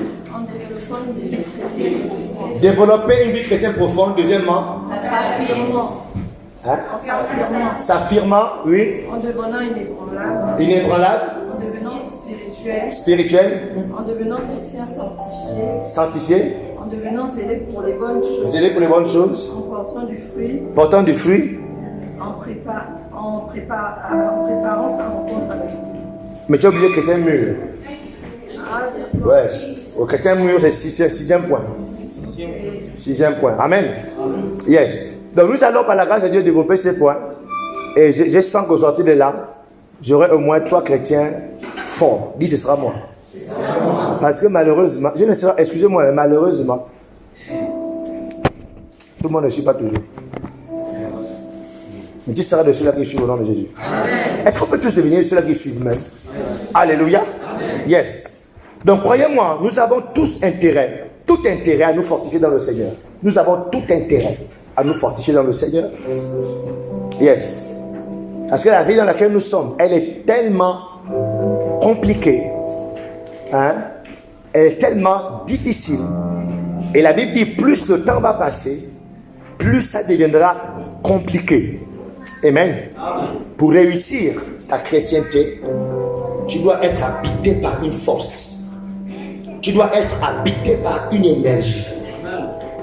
Développer une vie chrétienne profonde. Deuxièmement, s'affirmant, oui. En devenant inébranlable. Inébranlable. En devenant spirituel. Spirituel. En devenant chrétien sanctifié. Sanctifié. En devenant zélé pour les bonnes choses. Zélé pour les bonnes choses. En portant du fruit. Portant du fruit. En préparant sa rencontre avec Dieu. Mais tu as oublié chrétien mûr. Ouais. Au chrétien mûr, c'est sixième point. Sixième point. Amen. Yes. Donc nous allons par la grâce de Dieu développer ces points. Et je sens qu'au sortir de là, j'aurai au moins 3 chrétiens forts. Dis, ce sera moi. Parce que malheureusement, je ne sais pas, excusez-moi, mais malheureusement, tout le monde ne suit pas toujours. Mais tu seras de ceux-là qui suivent au nom de Jésus. Est-ce qu'on peut tous devenir ceux-là qui suivent même? Alléluia. Yes. Donc croyez-moi, nous avons tous intérêt, tout intérêt à nous fortifier dans le Seigneur. Nous avons tout intérêt à nous fortifier dans le Seigneur. Yes. Parce que la vie dans laquelle nous sommes, elle est tellement compliquée. Hein? Elle est tellement difficile. Et la Bible dit, plus le temps va passer, plus ça deviendra compliqué. Amen. Pour réussir ta chrétienté, tu dois être habité par une force. Tu dois être habité par une énergie.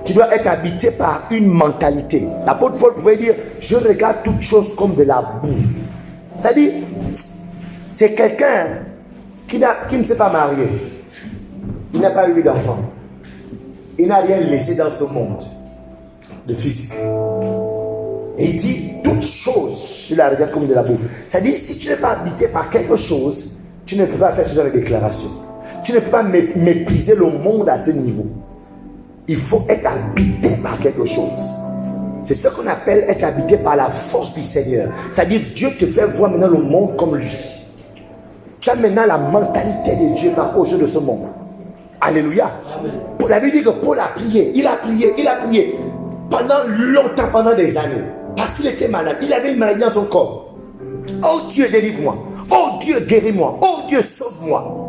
Tu dois être habité par une mentalité. L'apôtre Paul pouvait dire, je regarde toutes choses comme de la boue. C'est-à-dire, c'est quelqu'un qui ne s'est pas marié. Il n'a pas eu d'enfant. Il n'a rien laissé dans ce monde de physique. Et il dit, toutes choses, je la regarde comme de la boue. C'est-à-dire, si tu n'es pas habité par quelque chose, tu ne peux pas faire ce genre de déclaration. Tu ne peux pas mépriser le monde à ce niveau. Il faut être habité par quelque chose. C'est ce qu'on appelle être habité par la force du Seigneur. C'est-à-dire, Dieu te fait voir maintenant le monde comme lui. Tu as maintenant la mentalité de Dieu par rapport au jeu de ce monde. Alléluia. Pour la Bible dit que Paul a prié. Il a prié pendant longtemps, pendant des années. Parce qu'il était malade. Il avait une maladie dans son corps. Oh Dieu, délivre-moi. Oh Dieu, guéris-moi. Oh Dieu, sauve-moi.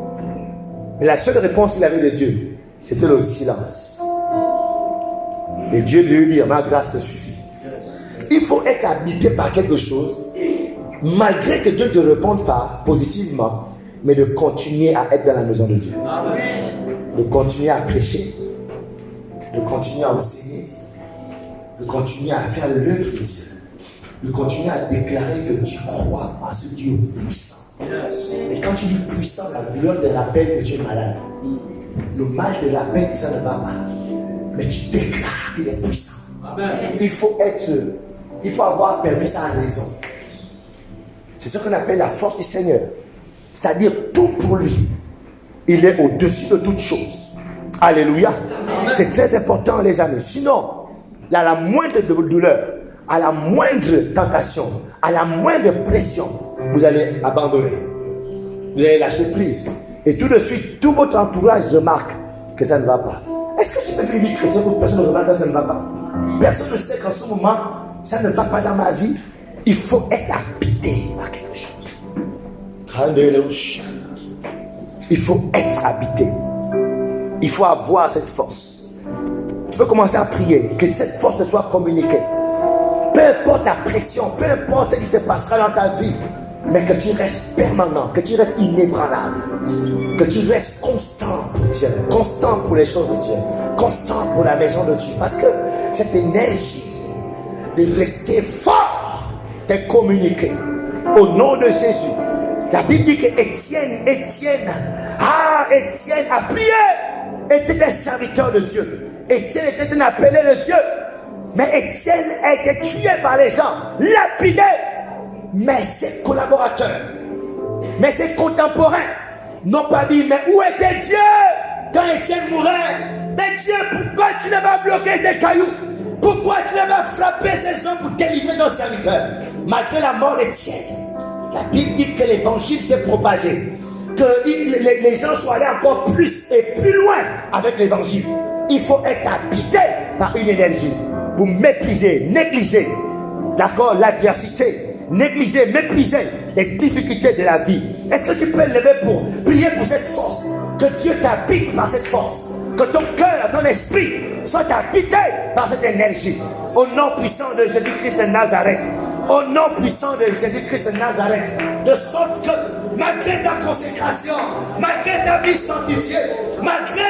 Mais la seule réponse qu'il avait de Dieu, c'était le silence. Et Dieu lui dit, ma grâce te suffit. Il faut être habité par quelque chose, malgré que Dieu ne te réponde pas positivement, mais de continuer à être dans la maison de Dieu. De continuer à prêcher, de continuer à enseigner, de continuer à faire l'œuvre de Dieu, de continuer à déclarer que tu crois à ce Dieu puissant. Et quand tu dis puissant, la douleur te rappelle que tu es malade. Le mal te rappelle que ça ne va pas. Mais tu déclares qu'il est puissant. Il faut avoir permis ça à raison. C'est ce qu'on appelle la force du Seigneur. C'est-à-dire tout pour lui. Il est au-dessus de toutes choses. Alléluia. C'est très important, les amis. Sinon, à la moindre douleur, à la moindre tentation, à la moindre pression, vous allez abandonner. Vous allez lâcher prise. Et tout de suite, tout votre entourage remarque que ça ne va pas. Est-ce que tu peux vivre chrétien pour que personne ne remarque que ça ne va pas? Personne ne sait qu'en ce moment, ça ne va pas dans ma vie. Il faut être habité par quelque chose. Il faut être habité. Il faut avoir cette force. Tu peux commencer à prier, que cette force te soit communiquée. Peu importe la pression, peu importe ce qui se passera dans ta vie, mais que tu restes permanent, que tu restes inébranlable, que tu restes constant pour Dieu, constant pour les choses de Dieu, constant pour la maison de Dieu. Parce que cette énergie de rester fort t'est communiquée au nom de Jésus. La Bible dit que Étienne a prié, était un serviteur de Dieu. Étienne était un appelé de Dieu. Mais Étienne a été tué par les gens, lapidé. Mais ses collaborateurs, mais ses contemporains n'ont pas dit, mais où était Dieu quand Étienne mourait? Mais Dieu, pourquoi tu n'as pas bloqué ces cailloux? Pourquoi tu n'as pas frappé ces hommes pour délivrer nos serviteurs? Malgré la mort d'Étienne, la Bible dit que l'évangile s'est propagé, que les gens sont allés encore plus et plus loin avec l'évangile. Il faut être habité par une énergie. Vous méprisez, négligez, d'accord, l'adversité. Négliger, mépriser les difficultés de la vie. Est-ce que tu peux lever pour prier pour cette force? Que Dieu t'habite par cette force. Que ton cœur, ton esprit soit habité par cette énergie. Au nom puissant de Jésus-Christ de Nazareth. Au nom puissant de Jésus-Christ de Nazareth. De sorte que malgré ta consécration, malgré ta vie sanctifiée, malgré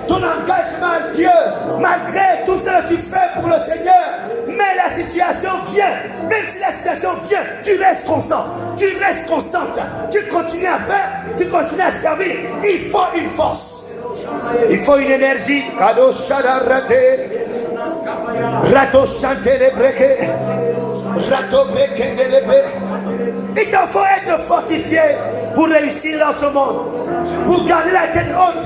ton engagement à Dieu, malgré tout ce que tu fais pour le Seigneur, mais la situation vient, même si la situation vient, tu restes constant, tu restes constante, tu continues à faire, tu continues à servir. Il faut une force, il faut une énergie. Rato chanter les brequets, rato brequet de l'épée. Il te faut être fortifié pour réussir dans ce monde, pour garder la tête haute,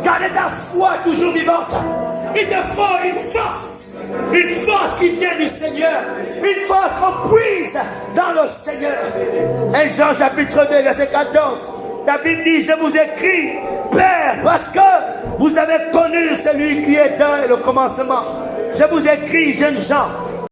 garder ta foi toujours vivante. Il te faut une force qui vient du Seigneur, une force qu'on puise dans le Seigneur. 1 Jean chapitre 2 verset 14, la Bible dit, je vous écris, Père, parce que vous avez connu celui qui est dans le commencement. Je vous écris, jeunes gens,